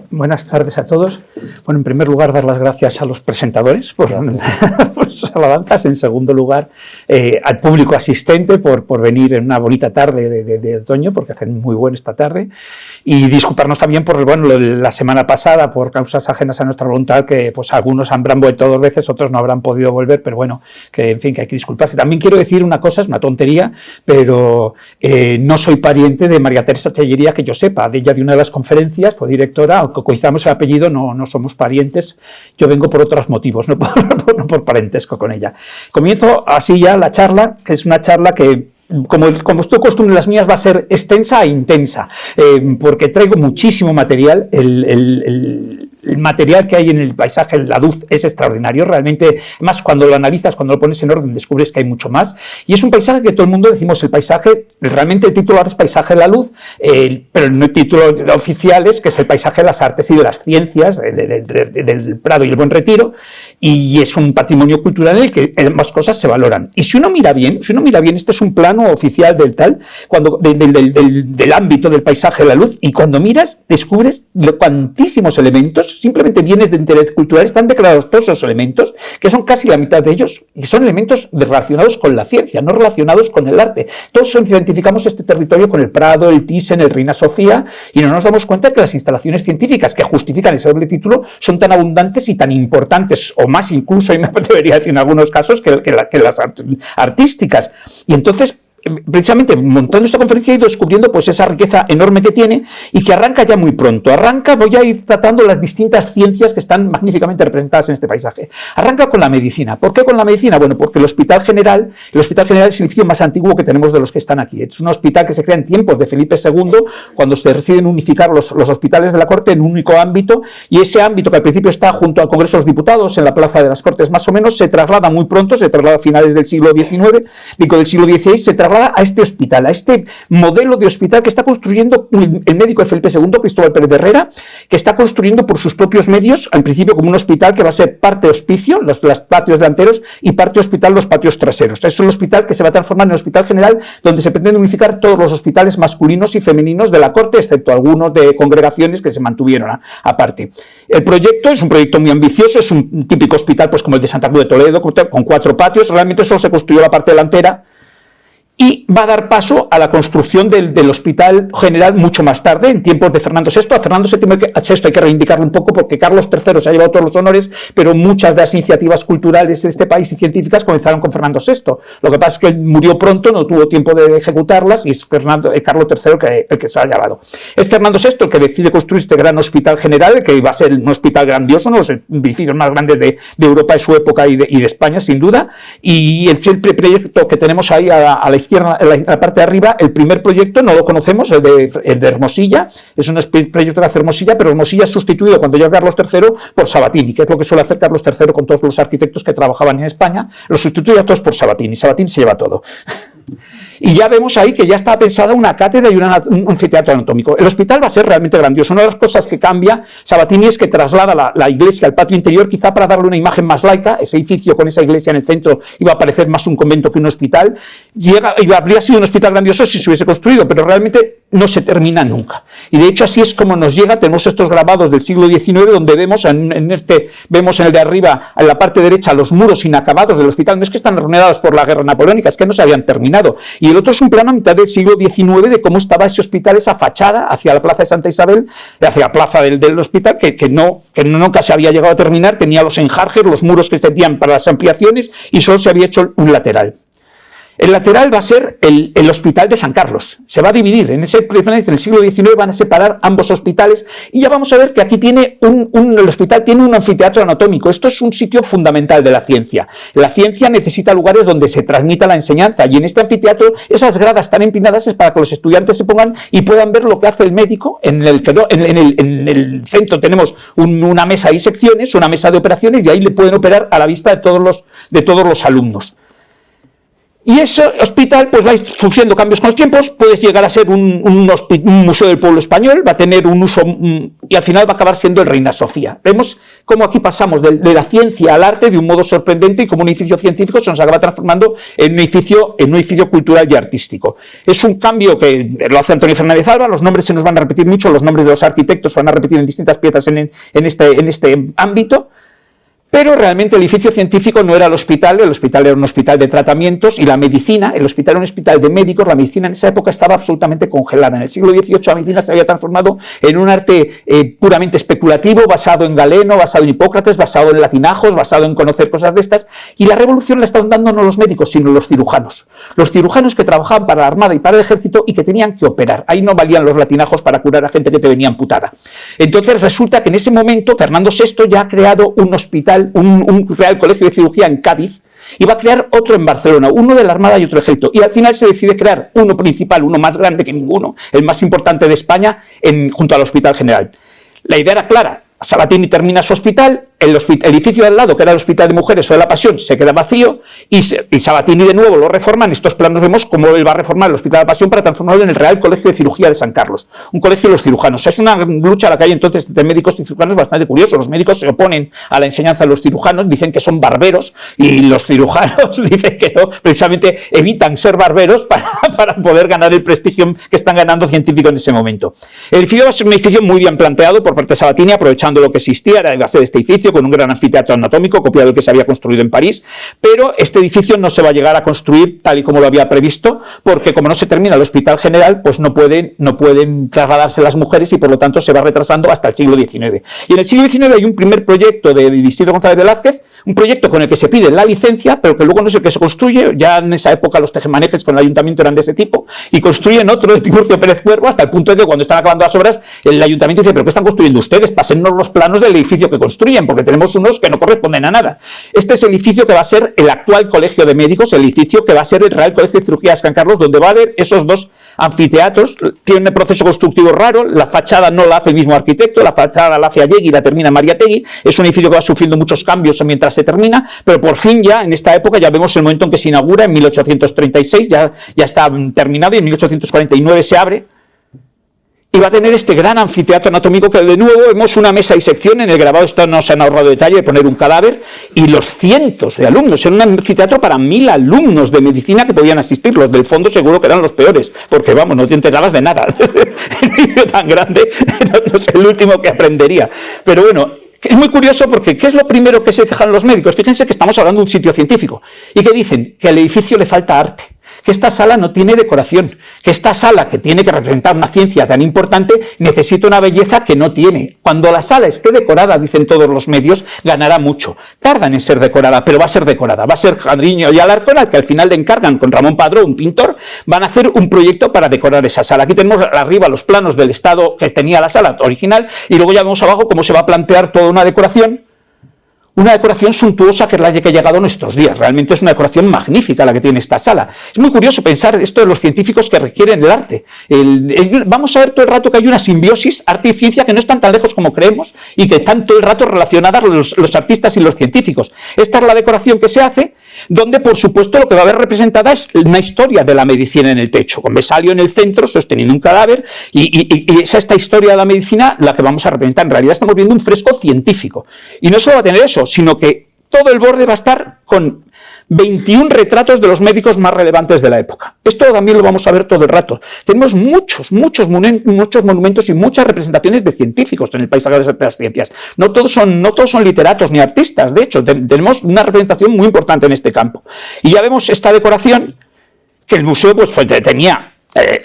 Buenas tardes a todos. Bueno, en primer lugar, dar las gracias a los presentadores por sus alabanzas. En segundo lugar, al público asistente por venir en una bonita tarde de otoño, porque hacen muy bueno esta tarde. Y disculparnos también por la semana pasada, por causas ajenas a nuestra voluntad, que pues algunos habrán vuelto 2 veces, otros no habrán podido volver, pero bueno, que en fin, que hay que disculparse. También quiero decir una cosa, es una tontería, pero no soy pariente de María Teresa Tellería, que yo sepa. De ella, de una de las conferencias, fue directora, aunque coincidamos el apellido, no somos parientes. Yo vengo por otros motivos, no por parentesco con ella. Comienzo así ya la charla, que es una charla que, como estoy acostumbrado en las mías, va a ser extensa e intensa, porque traigo muchísimo material. El material que hay en el paisaje, la luz, es extraordinario, realmente, más cuando lo analizas, cuando lo pones en orden, descubres que hay mucho más, y es un paisaje que todo el mundo decimos el paisaje, realmente el título ahora es Paisaje de la Luz, pero el título oficial es que es el paisaje de las artes y de las ciencias, del Prado y el Buen Retiro, y es un patrimonio cultural en el que ambas cosas se valoran. Y si uno mira bien, este es un plano oficial del ámbito del paisaje de la luz, y cuando miras, descubres cuantísimos elementos. Simplemente bienes de interés cultural, están declarados todos esos elementos, que son casi la mitad de ellos, y son elementos relacionados con la ciencia, no relacionados con el arte. Todos identificamos este territorio con el Prado, el Thyssen, el Reina Sofía, y no nos damos cuenta de que las instalaciones científicas que justifican ese doble título son tan abundantes y tan importantes, o más incluso, y me atrevería a decir en algunos casos, que las artísticas. Y entonces, precisamente montando esta conferencia, he ido descubriendo pues esa riqueza enorme que tiene, y que arranca ya muy pronto. Voy a ir tratando las distintas ciencias que están magníficamente representadas en este paisaje. Arranca con la medicina. ¿Por qué con la medicina? Bueno, porque el Hospital General es el edificio más antiguo que tenemos de los que están aquí. Es un hospital que se crea en tiempos de Felipe II, cuando se deciden unificar los hospitales de la Corte en un único ámbito, y ese ámbito, que al principio está junto al Congreso de los Diputados, en la Plaza de las Cortes más o menos, se traslada muy pronto, se traslada a finales del siglo XIX, del siglo XVI, se traslada a este hospital, a este modelo de hospital que está construyendo el médico de Felipe II, Cristóbal Pérez de Herrera, que está construyendo por sus propios medios, al principio como un hospital que va a ser parte hospicio, los patios delanteros, y parte hospital, los patios traseros. Es un hospital que se va a transformar en el Hospital General, donde se pretende unificar todos los hospitales masculinos y femeninos de la Corte, excepto algunos de congregaciones que se mantuvieron aparte. El proyecto es un proyecto muy ambicioso, es un típico hospital pues como el de Santa Cruz de Toledo, con 4 patios. Realmente solo se construyó la parte delantera, y va a dar paso a la construcción del Hospital General mucho más tarde, en tiempos de Fernando VI. A Fernando VI hay que reivindicarlo un poco, porque Carlos III se ha llevado todos los honores, pero muchas de las iniciativas culturales de este país y científicas comenzaron con Fernando VI. Lo que pasa es que él murió pronto, no tuvo tiempo de ejecutarlas, y es Carlos III el que se ha llevado. Es Fernando VI el que decide construir este gran Hospital General, que va a ser un hospital grandioso, uno de los edificios más grandes de Europa de su época y de España, sin duda. Y el proyecto que tenemos ahí a la izquierda, en la parte de arriba, el primer proyecto no lo conocemos, el de Hermosilla, es un proyecto que hace Hermosilla, pero Hermosilla es sustituido cuando llega Carlos III por Sabatini, que es lo que suele hacer Carlos III con todos los arquitectos que trabajaban en España, los sustituye a todos por Sabatini. Sabatini se lleva todo. Y ya vemos ahí que ya está pensada una cátedra y un anfiteatro anatómico. El hospital va a ser realmente grandioso. Una de las cosas que cambia Sabatini es que traslada la iglesia al patio interior, quizá para darle una imagen más laica. Ese edificio con esa iglesia en el centro iba a parecer más un convento que un hospital. Habría sido un hospital grandioso si se hubiese construido, pero realmente no se termina nunca. Y de hecho así es como nos llega. Tenemos estos grabados del siglo XIX, donde vemos en el de arriba, en la parte derecha, los muros inacabados del hospital. No es que están arruinados por la guerra napoleónica, es que no se habían terminado. Y el otro es un plano a mitad del siglo XIX de cómo estaba ese hospital, esa fachada hacia la plaza de Santa Isabel, hacia la plaza del hospital, que nunca se había llegado a terminar. Tenía los enjarjes, los muros que servían para las ampliaciones, y solo se había hecho un lateral. El lateral va a ser el Hospital de San Carlos. Se va a dividir. En el siglo XIX van a separar ambos hospitales, y ya vamos a ver que aquí tiene el hospital tiene un anfiteatro anatómico. Esto es un sitio fundamental de la ciencia. La ciencia necesita lugares donde se transmita la enseñanza, y en este anfiteatro esas gradas tan empinadas es para que los estudiantes se pongan y puedan ver lo que hace el médico. En el centro tenemos una mesa de disecciones, una mesa de operaciones, y ahí le pueden operar a la vista de todos los alumnos. Y ese hospital pues va sufriendo cambios con los tiempos, puede llegar a ser un museo del pueblo español, va a tener un uso y al final va a acabar siendo el Reina Sofía. Vemos cómo aquí pasamos de la ciencia al arte de un modo sorprendente y como un edificio científico se nos acaba transformando en un edificio cultural y artístico. Es un cambio que lo hace Antonio Fernández Alba, los nombres se nos van a repetir mucho, los nombres de los arquitectos se van a repetir en distintas piezas en este ámbito. Pero realmente el edificio científico no era el hospital era un hospital de tratamientos y la medicina, el hospital era un hospital de médicos, la medicina en esa época estaba absolutamente congelada. En el siglo XVIII la medicina se había transformado en un arte puramente especulativo, basado en Galeno, basado en Hipócrates, basado en latinajos, basado en conocer cosas de estas, y la revolución la estaban dando no los médicos, sino los cirujanos. Los cirujanos que trabajaban para la Armada y para el Ejército y que tenían que operar. Ahí no valían los latinajos para curar a gente que te venía amputada. Entonces resulta que en ese momento Fernando VI ya ha creado un hospital, un Real Colegio de Cirugía en Cádiz, y va a crear otro en Barcelona, uno de la Armada y otro Ejército, y al final se decide crear uno principal, uno más grande que ninguno, el más importante de España, junto al Hospital General. La idea era clara: Sabatini termina su hospital, el edificio de al lado, que era el Hospital de Mujeres o de la Pasión, se queda vacío y Sabatini de nuevo lo reforma. En estos planos vemos cómo él va a reformar el Hospital de la Pasión para transformarlo en el Real Colegio de Cirugía de San Carlos, un colegio de los cirujanos. Es una lucha a la que hay entonces entre médicos y cirujanos bastante curioso. Los médicos se oponen a la enseñanza de los cirujanos, dicen que son barberos, y los cirujanos dicen que no, precisamente evitan ser barberos para poder ganar el prestigio que están ganando científico en ese momento. El edificio va a ser un edificio muy bien planteado por parte de Sabatini, aprovechando lo que existía, va a ser este edificio con un gran anfiteatro anatómico copiado del que se había construido en París, pero este edificio no se va a llegar a construir tal y como lo había previsto, porque como no se termina el Hospital General, pues no pueden trasladarse las mujeres y por lo tanto se va retrasando hasta el siglo XIX. Y en el siglo XIX hay un primer proyecto de Isidro González Velázquez, un proyecto con el que se pide la licencia, pero que luego no es el que se construye. Ya en esa época los tejemanejes con el ayuntamiento eran de ese tipo, y construyen otro de Tiburcio Pérez Cuervo, hasta el punto de que cuando están acabando las obras, el ayuntamiento dice: ¿pero qué están construyendo ustedes? Pásennos los planos del edificio que construyen, porque tenemos unos que no corresponden a nada. Este es el edificio que va a ser el actual Colegio de Médicos, el edificio que va a ser el Real Colegio de Cirugía de San Carlos, donde va a haber esos dos anfiteatros. Tiene un proceso constructivo raro, la fachada no la hace el mismo arquitecto, la fachada la hace Allegui y la termina Mariátegui. Es un edificio que va sufriendo muchos cambios mientras se termina, pero por fin ya en esta época ya vemos el momento en que se inaugura en 1836, ya está terminado, y en 1849 se abre. Y va a tener este gran anfiteatro anatómico que de nuevo vemos una mesa y sección. En el grabado esto no se han ahorrado detalle de poner un cadáver y los cientos de alumnos. Era un anfiteatro para 1000 alumnos de medicina que podían asistir. Los del fondo seguro que eran los peores, porque vamos, no te enterabas de nada. El vídeo tan grande no es el último que aprendería. Pero bueno, es muy curioso porque ¿qué es lo primero que se quejan los médicos? Fíjense que estamos hablando de un sitio científico y que dicen que al edificio le falta arte, que esta sala no tiene decoración, que esta sala, que tiene que representar una ciencia tan importante, necesita una belleza que no tiene. Cuando la sala esté decorada, dicen todos los medios, ganará mucho. Tardan en ser decorada, pero va a ser decorada. Va a ser Jandriño y Alarcón, al que al final le encargan con Ramón Padró, un pintor, van a hacer un proyecto para decorar esa sala. Aquí tenemos arriba los planos del estado que tenía la sala original, y luego ya vemos abajo cómo se va a plantear toda una decoración suntuosa, que es la que ha llegado a nuestros días. Realmente es una decoración magnífica la que tiene esta sala. Es muy curioso pensar esto de los científicos que requieren el arte. Vamos a ver todo el rato que hay una simbiosis arte y ciencia que no están tan lejos como creemos y que están todo el rato relacionadas los artistas y los científicos. Esta es la decoración que se hace, donde por supuesto lo que va a haber representada es una historia de la medicina en el techo, con Vesalio en el centro sosteniendo un cadáver, y es esta historia de la medicina la que vamos a representar. En realidad estamos viendo un fresco científico, y no solo va a tener eso, sino que todo el borde va a estar con 21 retratos de los médicos más relevantes de la época. Esto también lo vamos a ver todo el rato. Tenemos muchos monumentos y muchas representaciones de científicos en el paisaje de las ciencias. No todos son literatos ni artistas. De hecho, tenemos una representación muy importante en este campo. Y ya vemos esta decoración que el museo pues tenía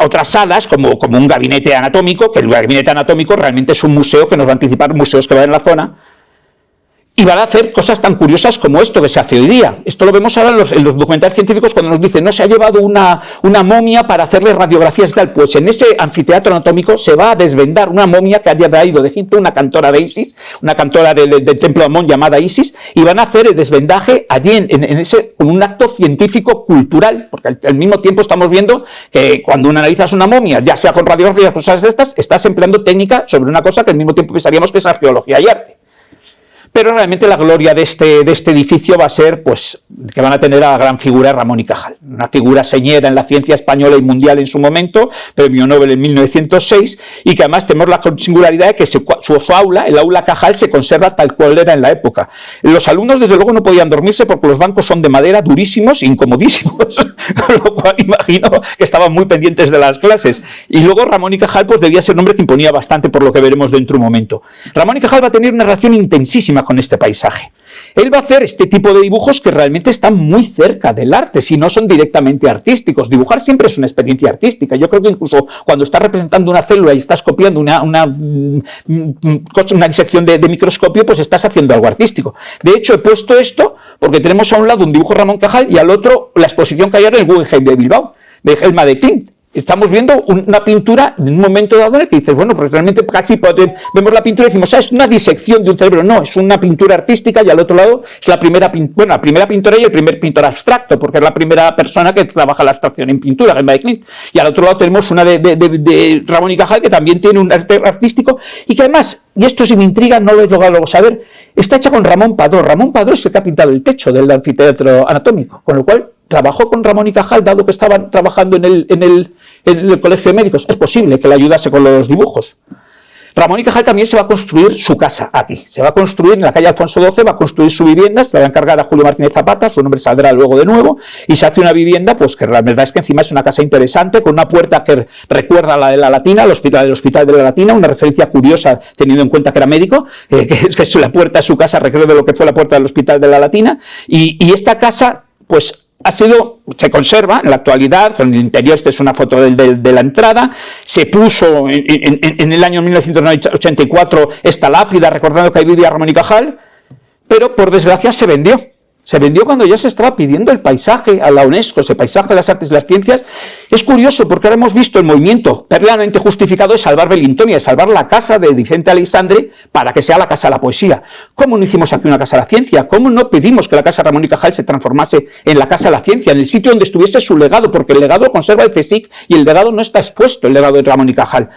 otras salas como un gabinete anatómico, que el gabinete anatómico realmente es un museo que nos va a anticipar museos que va en la zona. Y van a hacer cosas tan curiosas como esto que se hace hoy día. Esto lo vemos ahora en los documentales científicos cuando nos dicen: no se ha llevado una momia para hacerle radiografías y tal. Pues en ese anfiteatro anatómico se va a desvendar una momia que haya traído de Egipto una cantora de Isis, una cantora del templo de Amón llamada Isis, y van a hacer el desvendaje allí con un acto científico cultural, porque al mismo tiempo estamos viendo que cuando analizas una momia, ya sea con radiografías o cosas de estas, estás empleando técnica sobre una cosa que al mismo tiempo pensaríamos que es arqueología y arte. Pero realmente la gloria de este edificio va a ser, pues, que van a tener a la gran figura de Ramón y Cajal, una figura señera en la ciencia española y mundial en su momento, premio Nobel en 1906, y que además tenemos la singularidad de que su aula, el aula Cajal, se conserva tal cual era en la época. Los alumnos, desde luego, no podían dormirse porque los bancos son de madera, durísimos e incomodísimos, con lo cual imagino que estaban muy pendientes de las clases. Y luego Ramón y Cajal, pues, debía ser un hombre que imponía bastante, por lo que veremos dentro de un momento. Ramón y Cajal va a tener una relación intensísima con este paisaje. Él va a hacer este tipo de dibujos que realmente están muy cerca del arte, si no son directamente artísticos. Dibujar siempre es una experiencia artística. Yo creo que incluso cuando estás representando una célula y estás copiando una disección de microscopio, pues estás haciendo algo artístico. De hecho, he puesto esto porque tenemos a un lado un dibujo de Ramón Cajal y al otro la exposición que hay ahora en el Guggenheim de Bilbao, de Helma de Klint. Estamos viendo una pintura en un momento dado en el que dices, bueno, pues realmente casi vemos la pintura y decimos, es una disección de un cerebro. No, es una pintura artística y al otro lado es la primera pintora y el primer pintor abstracto, porque es la primera persona que trabaja la abstracción en pintura, Helma de Klint. Y al otro lado tenemos una de Ramón y Cajal, que también tiene un arte artístico y que además, y esto sí me intriga, no lo he logrado luego saber, está hecha con Ramón Padró. Ramón Padró es el que ha pintado el techo del anfiteatro anatómico, con lo cual trabajó con Ramón y Cajal, dado que estaban trabajando en el Colegio de Médicos. Es posible que le ayudase con los dibujos. Ramón y Cajal también se va a construir su casa aquí. Se va a construir en la calle Alfonso XII, va a construir su vivienda, se la va a encargar a Julio Martínez Zapata, su nombre saldrá luego de nuevo, y se hace una vivienda, pues que la verdad es que encima es una casa interesante, con una puerta que recuerda a la de la Latina, el hospital de la Latina, una referencia curiosa teniendo en cuenta que era médico, que es la puerta de su casa recuerda de lo que fue la puerta del hospital de la Latina, y esta casa, pues, se conserva en la actualidad, con el interior, esta es una foto de la entrada, se puso en el año 1984 esta lápida, recordando que ahí vivía Ramón y Cajal, pero por desgracia se vendió. Se vendió cuando ya se estaba pidiendo el paisaje a la UNESCO, ese paisaje de las artes y las ciencias. Es curioso porque ahora hemos visto el movimiento plenamente justificado de salvar Belintonia, de salvar la casa de Vicente Aleixandre para que sea la casa de la poesía. ¿Cómo no hicimos aquí una casa de la ciencia? ¿Cómo no pedimos que la casa de Ramón y Cajal se transformase en la casa de la ciencia, en el sitio donde estuviese su legado? Porque el legado lo conserva el CSIC y el legado no está expuesto, el legado de Ramón y Cajal.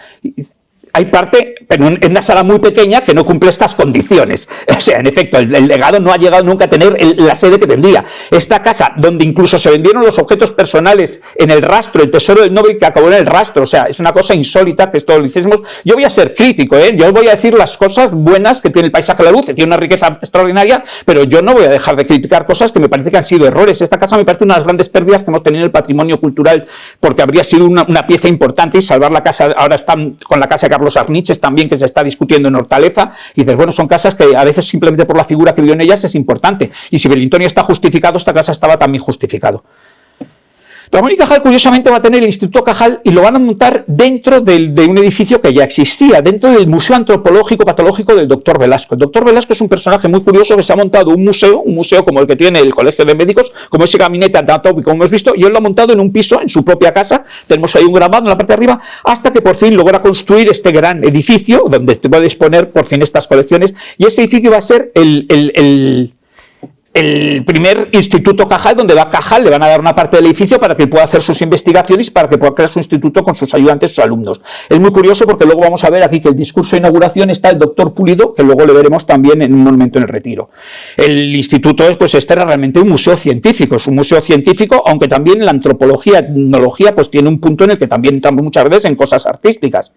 Hay parte, pero en una sala muy pequeña, que no cumple estas condiciones. O sea, en efecto, el legado no ha llegado nunca a tener la sede que tendría. Esta casa, donde incluso se vendieron los objetos personales en el rastro, el tesoro del Nobel que acabó en el rastro, o sea, es una cosa insólita que esto lo hiciésemos. Yo voy a ser crítico, yo voy a decir las cosas buenas que tiene el paisaje de la luz, que tiene una riqueza extraordinaria, pero yo no voy a dejar de criticar cosas que me parece que han sido errores. Esta casa me parece una de las grandes pérdidas que hemos tenido en el patrimonio cultural, porque habría sido una pieza importante, y salvar la casa. Ahora están con la casa de Carlos Arniches también, que se está discutiendo en Hortaleza, y dices, bueno, son casas que a veces simplemente por la figura que vio en ellas es importante, y si Belintonia está justificado, esta casa estaba también justificado. Ramón y Cajal, curiosamente, va a tener el Instituto Cajal y lo van a montar dentro de un edificio que ya existía, dentro del Museo Antropológico Patológico del Dr. Velasco. El Dr. Velasco es un personaje muy curioso que se ha montado un museo como el que tiene el Colegio de Médicos, como ese gabinete anatómico, como hemos visto, y él lo ha montado en un piso, en su propia casa. Tenemos ahí un grabado en la parte de arriba, hasta que por fin logra construir este gran edificio, donde te puedes poner por fin estas colecciones, y ese edificio va a ser el primer Instituto Cajal, donde va Cajal, le van a dar una parte del edificio para que pueda hacer sus investigaciones, para que pueda crear su instituto con sus ayudantes, sus alumnos. Es muy curioso porque luego vamos a ver aquí que el discurso de inauguración está el doctor Pulido, que luego le veremos también en un monumento en el Retiro. El instituto, pues este era realmente un museo científico, es un museo científico, aunque también la antropología, etnología, pues tiene un punto en el que también entramos muchas veces en cosas artísticas.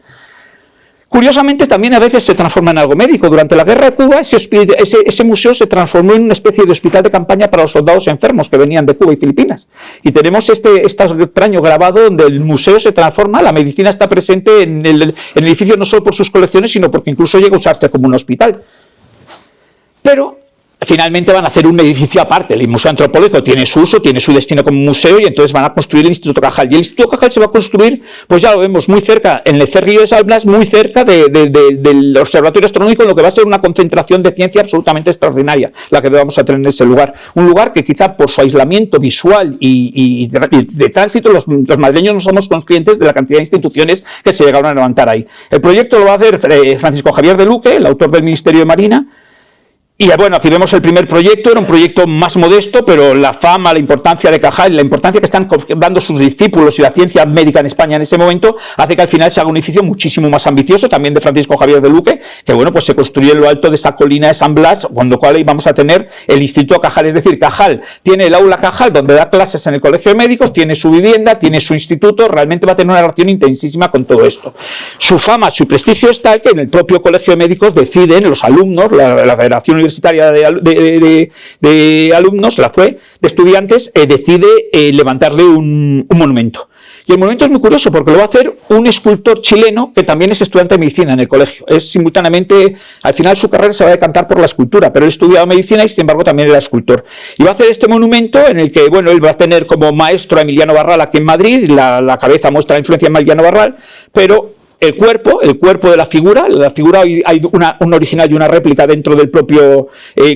Curiosamente, también a veces se transforma en algo médico. Durante la guerra de Cuba, ese museo se transformó en una especie de hospital de campaña para los soldados enfermos que venían de Cuba y Filipinas. Y tenemos este extraño grabado donde el museo se transforma, la medicina está presente en el edificio no solo por sus colecciones, sino porque incluso llega a usarse como un hospital. Pero finalmente van a hacer un edificio aparte. El Museo Antropológico tiene su uso, tiene su destino como museo, y entonces van a construir el Instituto Cajal. Y el Instituto Cajal se va a construir, pues ya lo vemos, muy cerca, en el Cerrillo de Salblas, muy cerca del Observatorio Astronómico, en lo que va a ser una concentración de ciencia absolutamente extraordinaria, la que vamos a tener en ese lugar. Un lugar que quizá por su aislamiento visual y de tránsito, los madrileños no somos conscientes de la cantidad de instituciones que se llegaron a levantar ahí. El proyecto lo va a hacer Francisco Javier de Luque, el autor del Ministerio de Marina, Y bueno, aquí vemos el primer proyecto, era un proyecto más modesto, pero la fama, la importancia de Cajal, la importancia que están dando sus discípulos y la ciencia médica en España en ese momento, hace que al final se haga un edificio muchísimo más ambicioso, también de Francisco Javier de Luque, que bueno, pues se construye en lo alto de esa colina de San Blas, con lo cual ahí vamos a tener el Instituto Cajal, es decir, Cajal tiene el aula Cajal, donde da clases en el Colegio de Médicos, tiene su vivienda, tiene su instituto, realmente va a tener una relación intensísima con todo esto. Su fama, su prestigio es tal que en el propio Colegio de Médicos deciden los alumnos, la Federación Universitaria de alumnos, la FUE, de estudiantes, decide levantarle un monumento. Y el monumento es muy curioso porque lo va a hacer un escultor chileno que también es estudiante de medicina en el colegio. Es simultáneamente, al final su carrera se va a decantar por la escultura, pero él estudiaba medicina y sin embargo también era escultor. Y va a hacer este monumento en el que, bueno, él va a tener como maestro a Emiliano Barral aquí en Madrid, la cabeza muestra la influencia de Emiliano Barral, pero el cuerpo de la figura hay un original y una réplica dentro del propio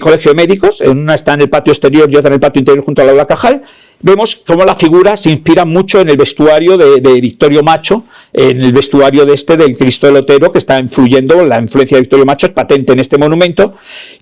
Colegio de Médicos, una está en el patio exterior y otra en el patio interior junto al aula Cajal. Vemos cómo la figura se inspira mucho en el vestuario de Victorio Macho, en el vestuario del Cristo del Otero, que está influyendo, la influencia de Victorio Macho es patente en este monumento,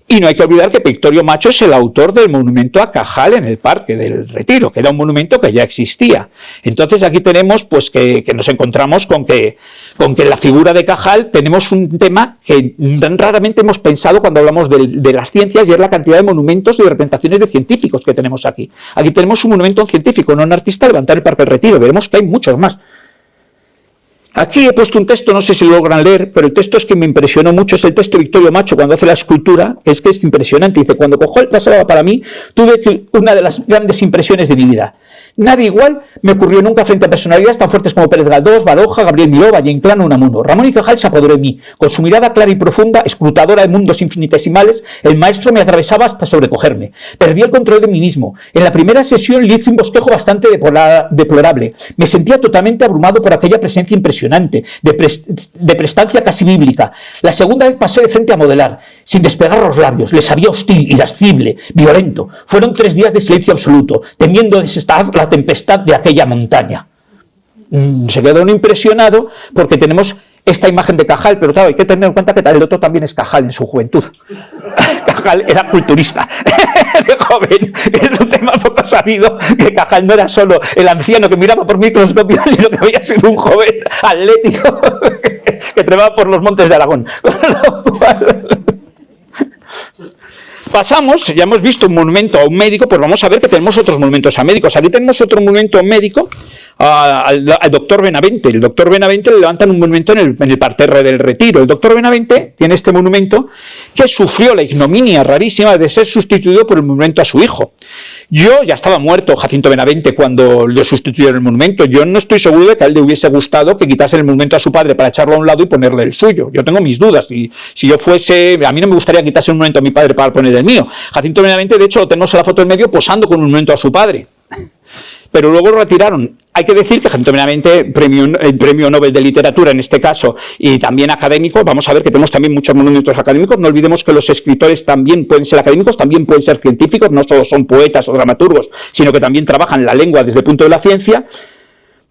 y no hay que olvidar que Victorio Macho es el autor del monumento a Cajal en el Parque del Retiro, que era un monumento que ya existía. Entonces aquí tenemos pues que nos encontramos con que la figura de Cajal tenemos un tema que raramente hemos pensado cuando hablamos de las ciencias, y es la cantidad de monumentos y de representaciones de científicos que tenemos aquí. Aquí tenemos un monumento a un científico, no a un artista, levantar el Parque del Retiro. Veremos que hay muchos más. Aquí he puesto un texto, no sé si lo logran leer, pero el texto es que me impresionó mucho, es el texto de Victorio Macho cuando hace la escultura, que es impresionante. Dice, cuando Cajal pasaba para mí, tuve una de las grandes impresiones de mi vida. Nadie igual me ocurrió nunca frente a personalidades tan fuertes como Pérez Galdós, Baroja, Gabriel Miró, Valle Inclán o Unamuno. Ramón y Cajal se apoderó de mí. Con su mirada clara y profunda, escrutadora de mundos infinitesimales, el maestro me atravesaba hasta sobrecogerme. Perdí el control de mí mismo. En la primera sesión le hice un bosquejo bastante deplorable. Me sentía totalmente abrumado por aquella presencia impresionante, de prestancia casi bíblica. La segunda vez pasé de frente a modelar, sin despegar los labios. Les sabía hostil, irascible, violento. Fueron 3 días de silencio absoluto, temiendo desatar la tempestad de aquella montaña. Se quedó impresionado porque tenemos esta imagen de Cajal, pero claro, hay que tener en cuenta que el otro también es Cajal en su juventud. Cajal era culturista de joven. Es un tema poco sabido que Cajal no era solo el anciano que miraba por microscopio, sino que había sido un joven atlético que trepaba por los montes de Aragón. Con lo cual, pasamos, ya hemos visto un monumento a un médico, pues vamos a ver que tenemos otros monumentos a médicos. Aquí tenemos otro monumento a un médico, al doctor Benavente. El doctor Benavente le levantan un monumento en el parterre del Retiro. El doctor Benavente tiene este monumento que sufrió la ignominia rarísima de ser sustituido por el monumento a su hijo. Yo ya estaba muerto, Jacinto Benavente, cuando le sustituyeron el monumento. Yo no estoy seguro de que a él le hubiese gustado que quitase el monumento a su padre para echarlo a un lado y ponerle el suyo. Yo tengo mis dudas. Si yo fuese, a mí no me gustaría quitarse un monumento a mi padre para poner el mío. Jacinto Benavente, de hecho, lo tenemos en la foto del medio posando con un monumento a su padre. Pero luego lo retiraron. Hay que decir que Jacinto Benavente, el premio Nobel de Literatura en este caso, y también académico, vamos a ver que tenemos también muchos monumentos académicos. No olvidemos que los escritores también pueden ser académicos, también pueden ser científicos, no solo son poetas o dramaturgos, sino que también trabajan la lengua desde el punto de la ciencia.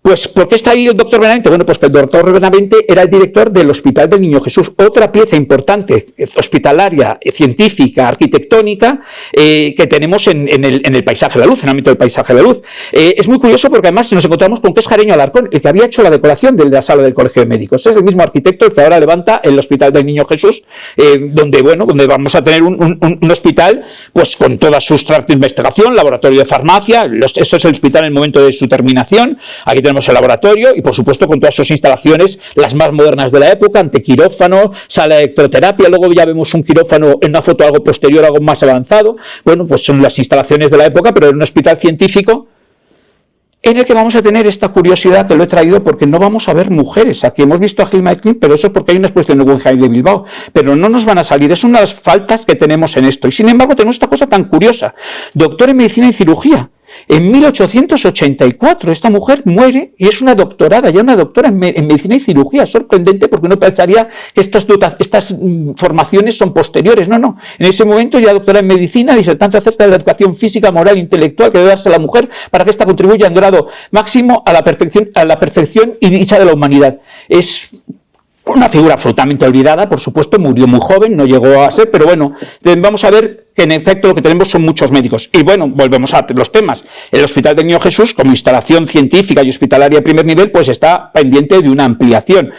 Pues, ¿por qué está ahí el doctor Benavente? Bueno, pues que el doctor Benavente era el director del Hospital del Niño Jesús, otra pieza importante, hospitalaria, científica, arquitectónica, que tenemos en el paisaje de la luz, en el ámbito del paisaje de la luz. Es muy curioso porque además nos encontramos con que es Jareño Alarcón, el que había hecho la decoración de la sala del Colegio de Médicos. Es el mismo arquitecto el que ahora levanta el Hospital del Niño Jesús, donde vamos a tener un hospital pues con todas sus tractos de investigación, laboratorio de farmacia. Esto es el hospital en el momento de su terminación. Aquí tenemos el laboratorio y, por supuesto, con todas sus instalaciones, las más modernas de la época, antequirófano, sala de electroterapia. Luego ya vemos un quirófano en una foto algo posterior, algo más avanzado. Bueno, pues son las instalaciones de la época, pero en un hospital científico en el que vamos a tener esta curiosidad que lo he traído porque no vamos a ver mujeres. Aquí hemos visto a Gilma Klein, pero eso es porque hay una exposición en el Guggenheim de Bilbao. Pero no nos van a salir, es una de las faltas que tenemos en esto. Y sin embargo tenemos esta cosa tan curiosa. Doctor en medicina y cirugía. En 1884 esta mujer muere y es una doctorada, ya una doctora en medicina y cirugía. Sorprendente porque uno pensaría que estas formaciones son posteriores. No. En ese momento ya doctora en medicina, disertante acerca de la educación física, moral e intelectual que debe darse a la mujer para que ésta contribuya en grado máximo a la perfección y dicha de la humanidad. Es Una figura absolutamente olvidada, por supuesto, murió muy joven, no llegó a ser, pero bueno, vamos a ver que en efecto lo que tenemos son muchos médicos. Y bueno, volvemos a los temas. El Hospital del Niño Jesús, como instalación científica y hospitalaria de primer nivel, pues está pendiente de una ampliación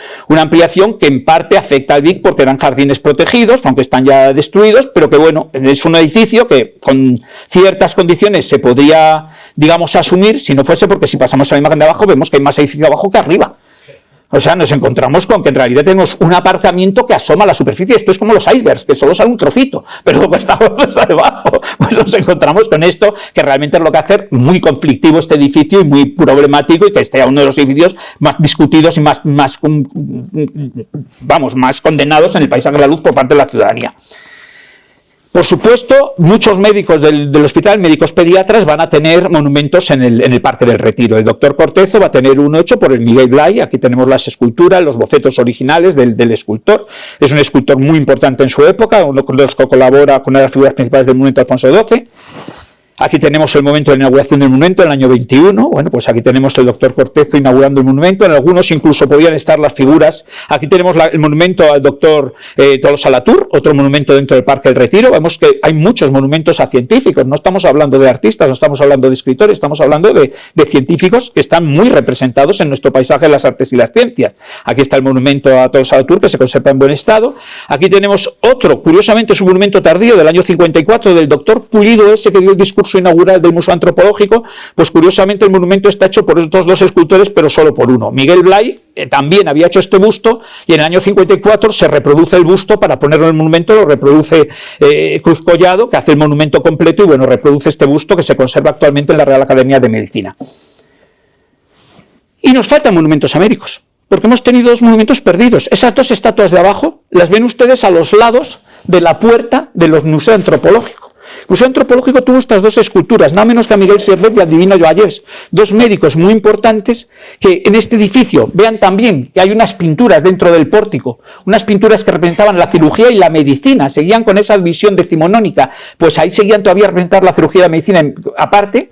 que en parte afecta al Vic porque eran jardines protegidos, aunque están ya destruidos, pero que bueno, es un edificio que con ciertas condiciones se podría, digamos, asumir, si no fuese porque si pasamos a la imagen de abajo vemos que hay más edificio abajo que arriba. O sea, nos encontramos con que en realidad tenemos un aparcamiento que asoma a la superficie. Esto es como los icebergs, que solo sale un trocito, pero como estamos debajo, pues nos encontramos con esto, que realmente es lo que hace muy conflictivo este edificio y muy problemático, y que este es uno de los edificios más discutidos y más condenados en el paisaje de la luz por parte de la ciudadanía. Por supuesto, muchos médicos del hospital, médicos pediatras, van a tener monumentos en el Parque del Retiro. El doctor Cortezo va a tener uno hecho por el Miguel Blay. Aquí tenemos las esculturas, los bocetos originales del escultor. Es un escultor muy importante en su época, uno de los que colabora con una de las figuras principales del monumento Alfonso XII. Aquí tenemos el momento de inauguración del monumento, en el año 21. Bueno, pues aquí tenemos el doctor Cortezo inaugurando el monumento. En algunos incluso podían estar las figuras. Aquí tenemos el monumento al doctor Tolosa Latour, otro monumento dentro del Parque del Retiro. Vemos que hay muchos monumentos a científicos. No estamos hablando de artistas, no estamos hablando de escritores, estamos hablando de científicos que están muy representados en nuestro paisaje de las artes y las ciencias. Aquí está el monumento a Tolosa Latour, que se conserva en buen estado. Aquí tenemos otro, curiosamente es un monumento tardío del año 54 del doctor Pulido, ese que dio el discurso inaugural del Museo Antropológico. Pues curiosamente el monumento está hecho por estos dos escultores, pero solo por uno. Miguel Blay también había hecho este busto, y en el año 54 se reproduce el busto para ponerlo en el monumento. Lo reproduce Cruz Collado, que hace el monumento completo, y bueno, reproduce este busto que se conserva actualmente en la Real Academia de Medicina. Y nos faltan monumentos a médicos, porque hemos tenido dos monumentos perdidos. Esas dos estatuas de abajo las ven ustedes a los lados de la puerta del Museo Antropológico. El Museo Antropológico tuvo estas dos esculturas, nada menos que a Miguel Servet y al Divino Joayers, dos médicos muy importantes que en este edificio vean también que hay unas pinturas dentro del pórtico, unas pinturas que representaban la cirugía y la medicina, seguían con esa visión decimonónica, pues ahí seguían todavía a representar la cirugía y la medicina aparte.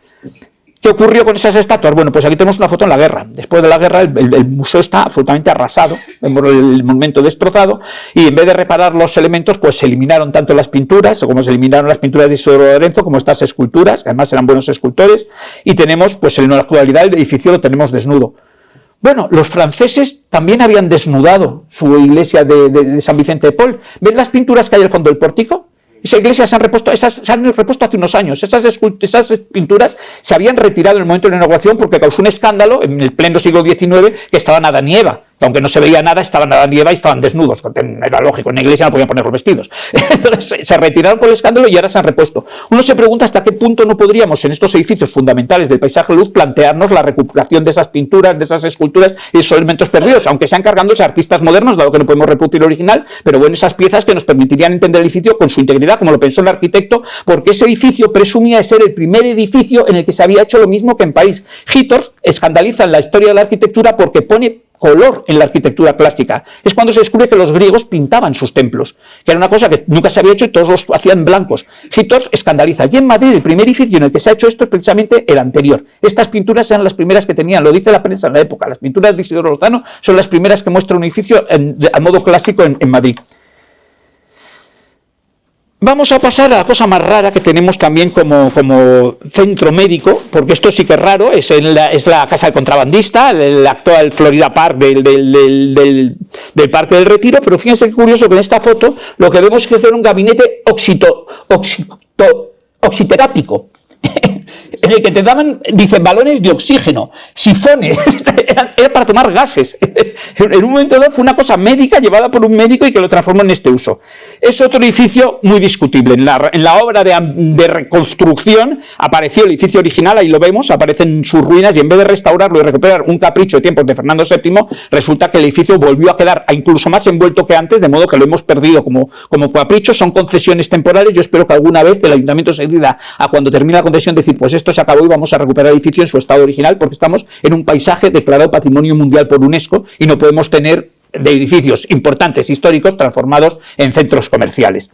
¿Qué ocurrió con esas estatuas? Bueno, pues aquí tenemos una foto en la guerra. Después de la guerra el museo está absolutamente arrasado, vemos el monumento destrozado, y en vez de reparar los elementos, pues se eliminaron tanto las pinturas, como se eliminaron las pinturas de Isidoro Lorenzo, como estas esculturas, que además eran buenos escultores, y tenemos, pues en la actualidad el edificio lo tenemos desnudo. Bueno, los franceses también habían desnudado su iglesia de San Vicente de Paul. ¿Ven las pinturas que hay al fondo del pórtico? Esas iglesias se han repuesto hace unos años. Esas pinturas se habían retirado en el momento de la inauguración porque causó un escándalo en el pleno siglo XIX, que estaban Adán y Eva. Aunque no se veía nada, estaban Adán y Eva y estaban desnudos, porque era lógico, en la iglesia no podían poner los vestidos. Entonces se retiraron por el escándalo y ahora se han repuesto. Uno se pregunta hasta qué punto no podríamos, en estos edificios fundamentales del paisaje de luz, plantearnos la recuperación de esas pinturas, de esas esculturas y esos elementos perdidos, aunque sean cargándose artistas modernos, dado que no podemos reproducir el original, pero bueno, esas piezas que nos permitirían entender el edificio con su integridad, como lo pensó el arquitecto, porque ese edificio presumía de ser el primer edificio en el que se había hecho lo mismo que en París. Hittorf escandaliza en la historia de la arquitectura porque pone color en la arquitectura clásica. Es cuando se descubre que los griegos pintaban sus templos, que era una cosa que nunca se había hecho y todos los hacían blancos. Hittorf escandaliza. Y en Madrid el primer edificio en el que se ha hecho esto es precisamente el anterior. Estas pinturas eran las primeras que tenían, lo dice la prensa en la época. Las pinturas de Isidoro Lozano son las primeras que muestra un edificio a modo clásico en Madrid. Vamos a pasar a la cosa más rara que tenemos también como centro médico, porque esto sí que es raro, es la casa del contrabandista, el actual Florida Park del Parque del Retiro, pero fíjense qué curioso que en esta foto lo que vemos es que era un gabinete oxiterápico, en el que te daban, dicen, balones de oxígeno, sifones, era para tomar gases. En un momento dado fue una cosa médica llevada por un médico y que lo transformó en este uso. Es otro edificio muy discutible. En la obra de reconstrucción apareció el edificio original, ahí lo vemos, aparecen sus ruinas, y en vez de restaurarlo y recuperar un capricho de tiempos de Fernando VII, resulta que el edificio volvió a quedar incluso más envuelto que antes, de modo que lo hemos perdido como capricho. Son concesiones temporales. Yo espero que alguna vez el ayuntamiento se decida a cuando termine la concesión decir, pues esto se acabó y vamos a recuperar el edificio en su estado original, porque estamos en un paisaje declarado Patrimonio Mundial por UNESCO y no podemos tener de edificios importantes históricos transformados en centros comerciales.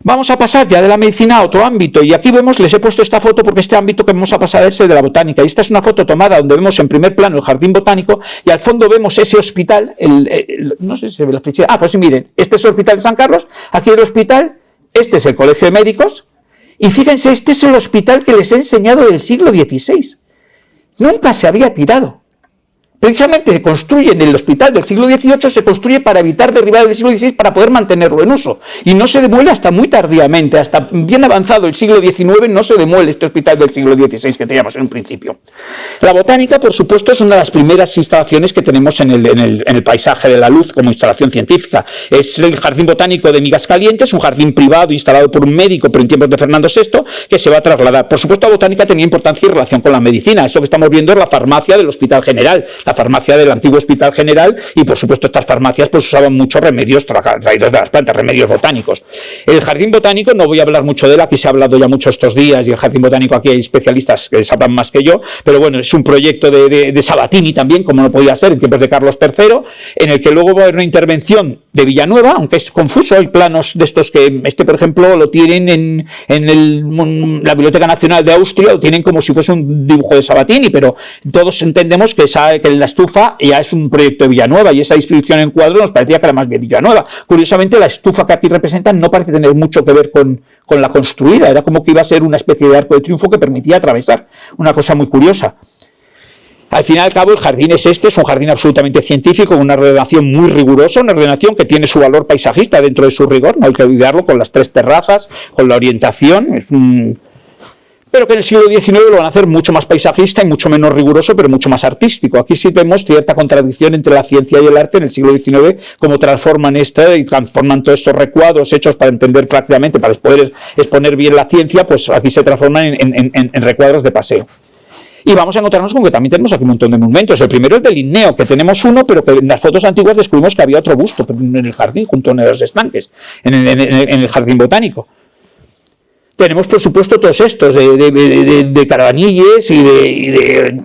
Vamos a pasar ya de la medicina a otro ámbito, y aquí vemos, les he puesto esta foto porque este ámbito que vamos a pasar es el de la botánica, y esta es una foto tomada donde vemos en primer plano el jardín botánico, y al fondo vemos ese hospital, no sé si se ve la ficha, pues sí, miren, este es el hospital de San Carlos, aquí el hospital, este es el colegio de médicos, y fíjense, este es el hospital que les he enseñado del siglo XVI, nunca se había tirado. Precisamente construyen el hospital del siglo XVIII, se construye para evitar derribar el siglo XVI para poder mantenerlo en uso. Y no se demuele hasta muy tardíamente, hasta bien avanzado el siglo XIX no se demuele este hospital del siglo XVI que teníamos en un principio. La botánica, por supuesto, es una de las primeras instalaciones que tenemos en el paisaje de la luz como instalación científica. Es el Jardín Botánico de Migas Calientes, un jardín privado instalado por un médico, pero en tiempos de Fernando VI, que se va a trasladar. Por supuesto, la botánica tenía importancia y relación con la medicina. Eso que estamos viendo es la farmacia del Hospital General, la farmacia del antiguo Hospital General, y por supuesto estas farmacias pues usaban muchos remedios traídos de las plantas, remedios botánicos. El jardín botánico, no voy a hablar mucho de él, aquí se ha hablado ya mucho estos días, y el jardín botánico aquí hay especialistas que sabrán más que yo, pero bueno, es un proyecto de Sabatini también, como no podía ser en tiempos de Carlos III, en el que luego va a haber una intervención de Villanueva, aunque es confuso, hay planos de estos que, por ejemplo, lo tienen la Biblioteca Nacional de Austria, lo tienen como si fuese un dibujo de Sabatini, pero todos entendemos que la estufa ya es un proyecto de Villanueva, y esa inscripción en cuadro nos parecía que era más bien Villanueva. Curiosamente, la estufa que aquí representan no parece tener mucho que ver con la construida, era como que iba a ser una especie de arco de triunfo que permitía atravesar, una cosa muy curiosa. Al fin y al cabo, el jardín es un jardín absolutamente científico, una ordenación muy rigurosa, una ordenación que tiene su valor paisajista dentro de su rigor, no hay que olvidarlo, con las 3 terrazas, con la orientación, pero que en el siglo XIX lo van a hacer mucho más paisajista y mucho menos riguroso, pero mucho más artístico. Aquí sí vemos cierta contradicción entre la ciencia y el arte en el siglo XIX, cómo transforman esto y transforman todos estos recuadros hechos para entender prácticamente, para poder exponer bien la ciencia, pues aquí se transforman en recuadros de paseo. Y vamos a encontrarnos con que también tenemos aquí un montón de monumentos. El primero es del Linneo, que tenemos uno, pero que en las fotos antiguas descubrimos que había otro busto en el jardín, junto a los estanques, en el jardín botánico. Tenemos, por supuesto, todos estos de Carabanilles y de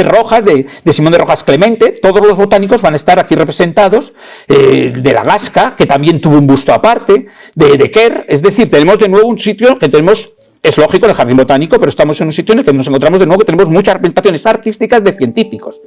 Rojas, de Simón de Rojas Clemente. Todos los botánicos van a estar aquí representados, de la Gasca, que también tuvo un busto aparte, de Quer. Es decir, tenemos de nuevo un sitio que tenemos, es lógico, el jardín botánico, pero estamos en un sitio en el que nos encontramos de nuevo que tenemos muchas representaciones artísticas de científicos.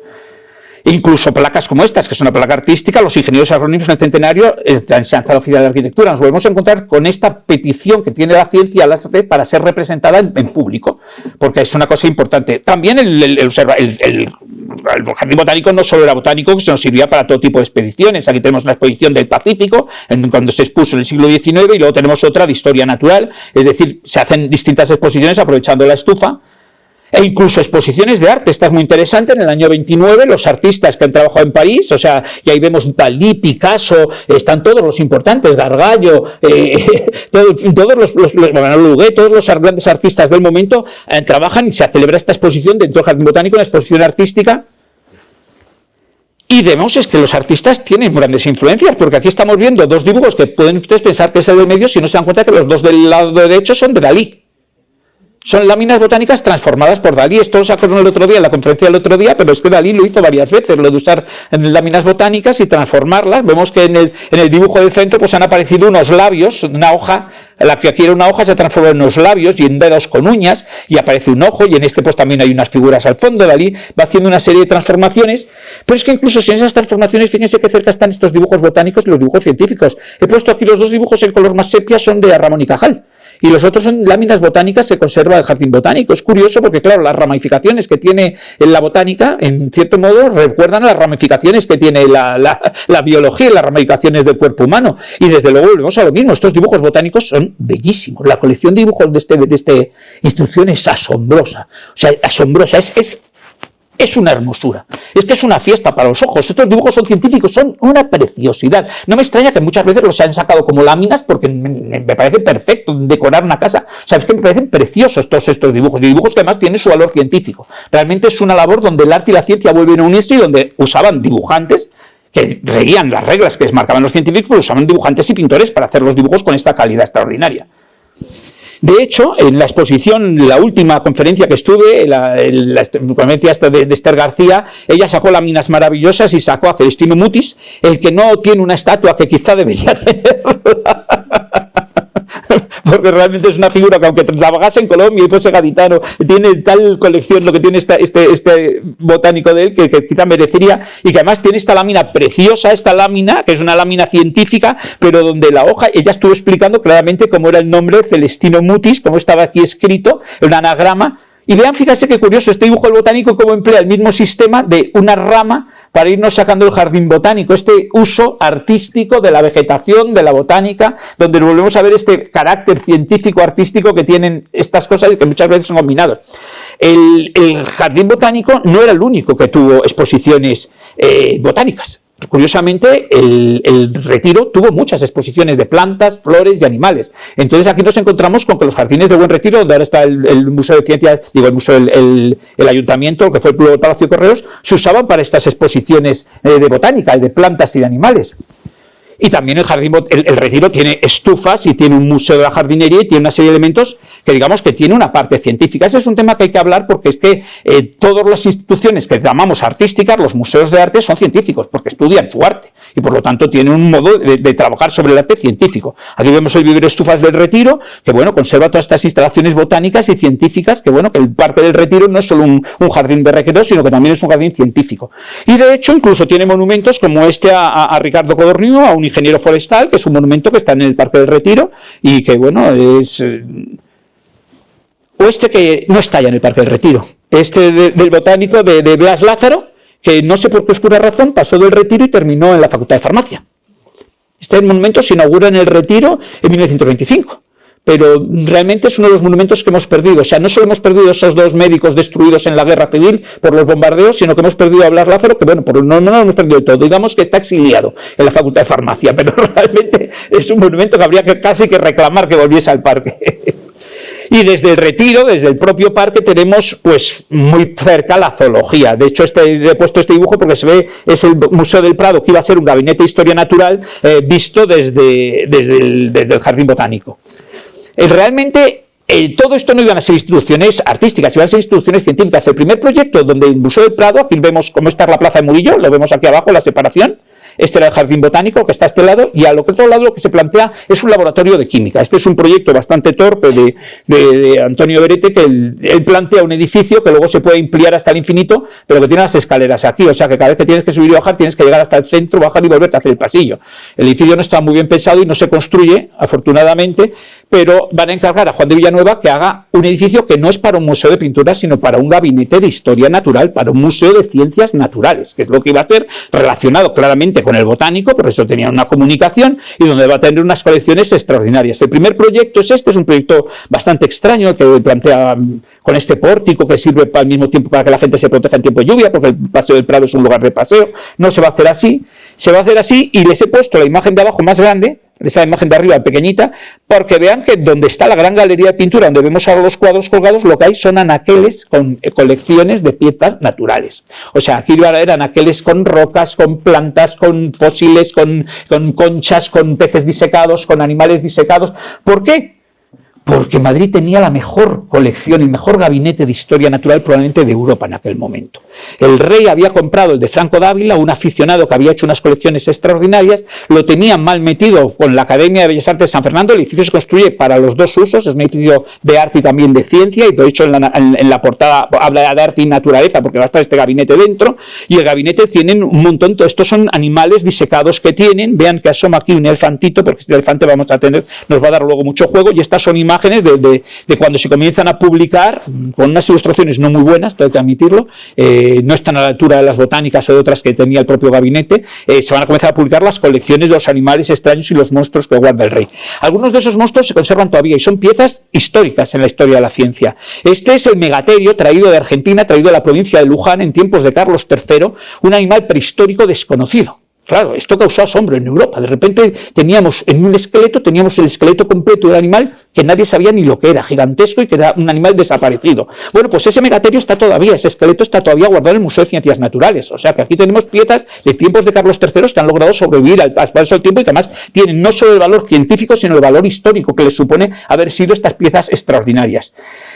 Incluso placas como estas, que es una placa artística, los ingenieros agrónomos en el centenario se han la oficina de arquitectura. Nos volvemos a encontrar con esta petición que tiene la ciencia para ser representada en público, porque es una cosa importante. También el jardín botánico no solo era botánico, que se nos servía para todo tipo de expediciones. Aquí tenemos una exposición del Pacífico, cuando se expuso en el siglo XIX, y luego tenemos otra de historia natural, es decir, se hacen distintas exposiciones aprovechando la estufa, e incluso exposiciones de arte. Esta es muy interesante. En el año 29, los artistas que han trabajado en París, o sea, y ahí vemos Dalí, Picasso, están todos los importantes, Gargallo, todos los grandes artistas del momento trabajan, y se celebra esta exposición dentro del Jardín Botánico, una exposición artística. Y vemos es que los artistas tienen grandes influencias, porque aquí estamos viendo 2 dibujos que pueden ustedes pensar que es el del medio, si no se dan cuenta que los 2 del lado derecho son de Dalí. Son láminas botánicas transformadas por Dalí. Esto lo sacaron el otro día, en la conferencia del otro día, pero es que Dalí lo hizo varias veces, lo de usar láminas botánicas y transformarlas. Vemos que en el dibujo del centro pues han aparecido unos labios, una hoja, la que aquí era una hoja se transforma en unos labios y en dedos con uñas, y aparece un ojo, y en este pues también hay unas figuras al fondo. Dalí va haciendo una serie de transformaciones, pero es que incluso sin esas transformaciones, fíjense qué cerca están estos dibujos botánicos y los dibujos científicos. He puesto aquí los 2 dibujos en color más sepia, son de Ramón y Cajal, y los otros son láminas botánicas, se conserva el jardín botánico. Es curioso porque, claro, las ramificaciones que tiene en la botánica, en cierto modo, recuerdan a las ramificaciones que tiene la biología y las ramificaciones del cuerpo humano. Y desde luego volvemos a lo mismo, estos dibujos botánicos son bellísimos. La colección de dibujos de esta institución es asombrosa. O sea, asombrosa, es una hermosura, es que es una fiesta para los ojos. Estos dibujos son científicos, son una preciosidad. No me extraña que muchas veces los han sacado como láminas, porque me parece perfecto decorar una casa. O sea, es que me parecen preciosos todos estos dibujos, y dibujos que además tienen su valor científico. Realmente es una labor donde el arte y la ciencia vuelven a unirse, y donde usaban dibujantes que seguían las reglas que les marcaban los científicos, pero usaban dibujantes y pintores para hacer los dibujos con esta calidad extraordinaria. De hecho, en la exposición, la última conferencia que estuve, la conferencia esta de Esther García, ella sacó láminas maravillosas y sacó a Celestino Mutis, el que no tiene una estatua que quizá debería tener. Porque realmente es una figura que, aunque trabajase en Colombia y fuese gaditano, tiene tal colección lo que tiene este botánico de él, que quizá merecería, y que además tiene esta lámina preciosa, esta lámina, que es una lámina científica, pero donde la hoja, ella estuvo explicando claramente cómo era el nombre Celestino Mutis, cómo estaba aquí escrito, un anagrama. Y vean, fíjense qué curioso, este dibujo del botánico cómo emplea el mismo sistema de una rama para irnos sacando el jardín botánico, este uso artístico de la vegetación, de la botánica, donde volvemos a ver este carácter científico-artístico que tienen estas cosas y que muchas veces son combinados. El jardín botánico no era el único que tuvo exposiciones botánicas. Curiosamente, el Retiro tuvo muchas exposiciones de plantas, flores y animales. Entonces aquí nos encontramos con que los jardines de Buen Retiro, donde ahora está el Museo de Ciencias, el Ayuntamiento, que fue el Palacio de Correos, se usaban para estas exposiciones de botánica, de plantas y de animales. Y también el Retiro tiene estufas y tiene un museo de la jardinería y tiene una serie de elementos que digamos que tiene una parte científica. Ese es un tema que hay que hablar porque es que todas las instituciones que llamamos artísticas, los museos de arte, son científicos porque estudian su arte y por lo tanto tienen un modo de trabajar sobre el arte científico. Aquí vemos el vivero estufas del Retiro, que bueno, conserva todas estas instalaciones botánicas y científicas, que bueno, que el Parque del Retiro no es solo un jardín de recreo, sino que también es un jardín científico. Y de hecho incluso tiene monumentos como este a Ricardo Codorniu, a un ingeniero forestal, que es un monumento que está en el Parque del Retiro y que bueno, es... o este que no está ya en el Parque del Retiro, este del botánico de Blas Lázaro, que no sé por qué oscura razón pasó del Retiro y terminó en la Facultad de Farmacia. Este monumento se inaugura en el Retiro en 1925. Pero realmente es uno de los monumentos que hemos perdido. O sea, no solo hemos perdido esos dos médicos destruidos en la guerra civil por los bombardeos, sino que hemos perdido a Blas Lázaro, que bueno, no lo hemos perdido de todo. Digamos que está exiliado en la Facultad de Farmacia, pero realmente es un monumento que habría casi que reclamar que volviese al parque. Y desde el Retiro, desde el propio parque, tenemos pues muy cerca la zoología. De hecho, he puesto este dibujo porque se ve, es el Museo del Prado, que iba a ser un gabinete de historia natural visto desde el Jardín Botánico. Realmente todo esto no iban a ser instituciones artísticas, iban a ser instituciones científicas. El primer proyecto donde el Museo del Prado, aquí vemos cómo está la Plaza de Murillo, lo vemos aquí abajo, la separación. Este era el jardín botánico que está a este lado y al otro lado lo que se plantea es un laboratorio de química. Este es un proyecto bastante torpe de Antonio Berete, que él plantea un edificio que luego se puede ampliar hasta el infinito, pero que tiene las escaleras aquí, o sea que cada vez que tienes que subir y bajar tienes que llegar hasta el centro, bajar y volverte a hacer el pasillo. El edificio no está muy bien pensado y no se construye, afortunadamente, pero van a encargar a Juan de Villanueva que haga un edificio que no es para un museo de pintura, sino para un gabinete de historia natural, para un museo de ciencias naturales, que es lo que iba a ser relacionado claramente con el botánico, por eso tenía una comunicación y donde va a tener unas colecciones extraordinarias. El primer proyecto es un proyecto bastante extraño que plantea con este pórtico que sirve al mismo tiempo para que la gente se proteja en tiempo de lluvia, porque el Paseo del Prado es un lugar de paseo. No se va a hacer así, se va a hacer así y les he puesto la imagen de abajo más grande, esa imagen de arriba pequeñita, porque vean que donde está la gran galería de pintura, donde vemos ahora los cuadros colgados, lo que hay son anaqueles con colecciones de piezas naturales. O sea, aquí van a ver anaqueles con rocas, con plantas, con fósiles, con conchas, con peces disecados, con animales disecados. ¿Por qué? Porque Madrid tenía la mejor colección, el mejor gabinete de historia natural probablemente de Europa en aquel momento. El rey había comprado el de Franco Dávila, un aficionado que había hecho unas colecciones extraordinarias, lo tenían mal metido con la Academia de Bellas Artes de San Fernando. El edificio se construye para los dos usos, es un edificio de arte y también de ciencia, y de hecho en la portada habla de arte y naturaleza porque va a estar este gabinete dentro, y el gabinete tienen un montón, estos son animales disecados que tienen, vean que asoma aquí un elefantito, porque este elefante nos va a dar luego mucho juego, y estas son imágenes de cuando se comienzan a publicar, con unas ilustraciones no muy buenas, tengo que admitirlo, no están a la altura de las botánicas o de otras que tenía el propio gabinete, se van a comenzar a publicar las colecciones de los animales extraños y los monstruos que guarda el rey. Algunos de esos monstruos se conservan todavía y son piezas históricas en la historia de la ciencia. Este es el megaterio traído de Argentina, traído de la provincia de Luján en tiempos de Carlos III, un animal prehistórico desconocido. Claro, esto causó asombro en Europa. De repente teníamos en un esqueleto, teníamos el esqueleto completo del animal que nadie sabía ni lo que era, gigantesco y que era un animal desaparecido. Bueno, pues ese megaterio está todavía, ese esqueleto está todavía guardado en el Museo de Ciencias Naturales. O sea que aquí tenemos piezas de tiempos de Carlos III que han logrado sobrevivir al paso del tiempo y que además tienen no solo el valor científico, sino el valor histórico que les supone haber sido estas piezas extraordinarias.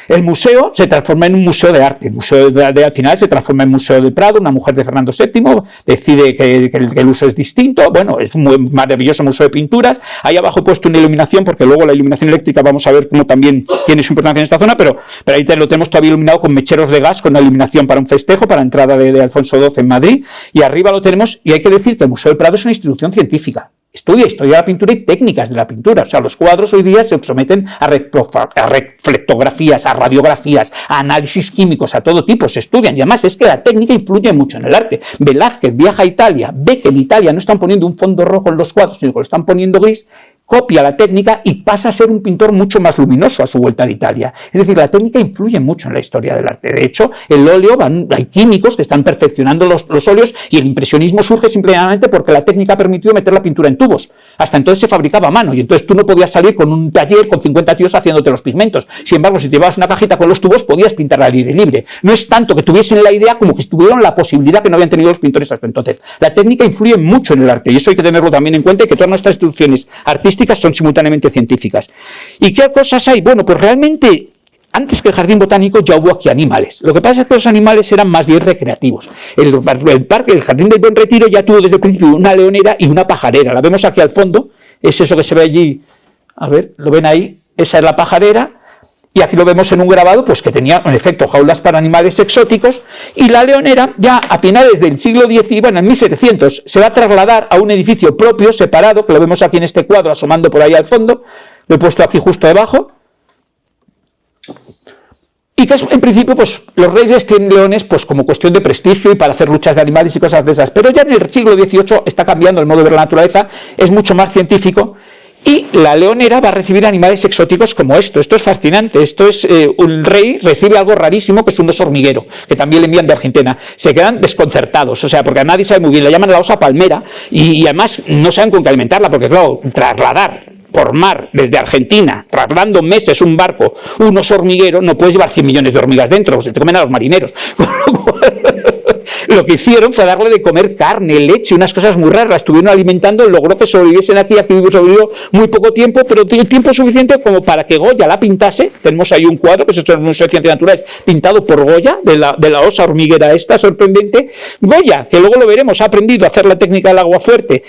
El museo se transforma en un museo de arte. El museo al final se transforma en Museo del Prado. Una mujer de Fernando VII decide que el museo es distinto. Bueno, es un maravilloso museo de pinturas. Ahí abajo he puesto una iluminación, porque luego la iluminación eléctrica vamos a ver cómo también tiene su importancia en esta zona, pero ahí lo tenemos todavía iluminado con mecheros de gas, con una iluminación para un festejo, para la entrada de Alfonso XII en Madrid, y arriba lo tenemos, y hay que decir que el Museo del Prado es una institución científica. Estudia historia de la pintura y técnicas de la pintura. O sea, los cuadros hoy día se someten a reflectografías, a radiografías, a análisis químicos, a todo tipo, se estudian. Y además es que la técnica influye mucho en el arte. Velázquez viaja a Italia, ve que en Italia no están poniendo un fondo rojo en los cuadros, sino que lo están poniendo gris, copia la técnica y pasa a ser un pintor mucho más luminoso a su vuelta de Italia. Es decir, la técnica influye mucho en la historia del arte. De hecho, el óleo, hay químicos que están perfeccionando los óleos, y el impresionismo surge simplemente porque la técnica ha permitido meter la pintura en tubos. Hasta entonces se fabricaba a mano, y entonces tú no podías salir con un taller con 50 tíos haciéndote los pigmentos. Sin embargo, si te llevabas una cajita con los tubos, podías pintar al aire libre. No es tanto que tuviesen la idea como que tuvieron la posibilidad que no habían tenido los pintores hasta entonces. La técnica influye mucho en el arte, y eso hay que tenerlo también en cuenta, y que todas nuestras instituciones artísticas son simultáneamente científicas. ¿Y qué cosas hay? Bueno, pues realmente antes que el jardín botánico ya hubo aquí animales. Lo que pasa es que los animales eran más bien recreativos. El jardín del Buen Retiro ya tuvo desde el principio una leonera y una pajarera. La vemos aquí al fondo, es eso que se ve allí, a ver, lo ven ahí, esa es la pajarera. Y aquí lo vemos en un grabado, pues que tenía en efecto jaulas para animales exóticos, y la leonera ya a finales del siglo X, bueno, en 1700, se va a trasladar a un edificio propio, separado, que lo vemos aquí en este cuadro asomando por ahí al fondo, lo he puesto aquí justo debajo, y que es, en principio, pues los reyes tienen leones pues como cuestión de prestigio y para hacer luchas de animales y cosas de esas, pero ya en el siglo XVIII está cambiando el modo de ver la naturaleza, es mucho más científico. Y la leonera va a recibir animales exóticos como esto. Esto es fascinante. Esto es un rey recibe algo rarísimo, que es un oso hormiguero, que también le envían de Argentina. Se quedan desconcertados, o sea, porque a nadie sabe muy bien. Le llaman la osa palmera y además no saben con qué alimentarla, porque claro, trasladar por mar desde Argentina, trasladando meses un barco, un oso hormiguero, no puedes llevar 100 millones de hormigas dentro, porque se te comen a los marineros. Lo que hicieron fue darle de comer carne, leche, unas cosas muy raras, la estuvieron alimentando, logró que sobreviviesen aquí sobrevivió muy poco tiempo, pero tiene tiempo suficiente como para que Goya la pintase. Tenemos ahí un cuadro, que es el Museo de Ciencias Naturales, pintado por Goya, de la osa hormiguera esta, sorprendente. Goya, que luego lo veremos, ha aprendido a hacer la técnica del agua fuerte,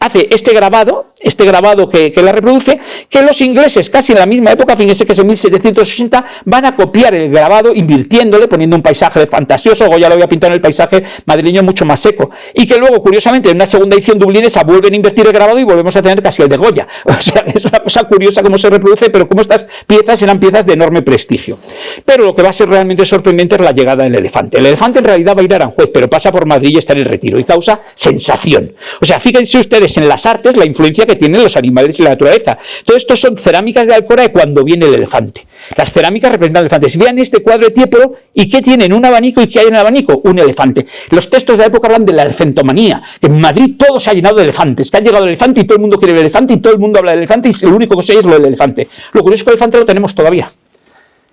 hace este grabado que la reproduce, que los ingleses casi en la misma época, fíjense que es en 1760, van a copiar el grabado invirtiéndole, poniendo un paisaje fantasioso. Goya lo había pintado en el paisaje madrileño mucho más seco, y que luego, curiosamente, en una segunda edición dublinesa vuelven a invertir el grabado y volvemos a tener casi el de Goya. O sea, es una cosa curiosa cómo se reproduce, pero como estas piezas eran piezas de enorme prestigio. Pero lo que va a ser realmente sorprendente es la llegada del elefante. El elefante en realidad va a ir a Aranjuez, pero pasa por Madrid y está en el Retiro, y causa sensación. O sea, fíjense ustedes en las artes la influencia que tienen los animales y la naturaleza. Todo esto son cerámicas de Alcora de cuando viene el elefante. Las cerámicas representan elefantes. Vean este cuadro de Tiepolo, y ¿qué tienen? Un abanico, y ¿qué hay en el abanico? Un elefante. Los textos de la época hablan de la elefantomanía, que en Madrid todo se ha llenado de elefantes, que ha llegado el elefante y todo el mundo quiere ver el elefante y todo el mundo habla del elefante, y lo único que se oye es lo del elefante. Lo curioso es que el elefante lo tenemos todavía.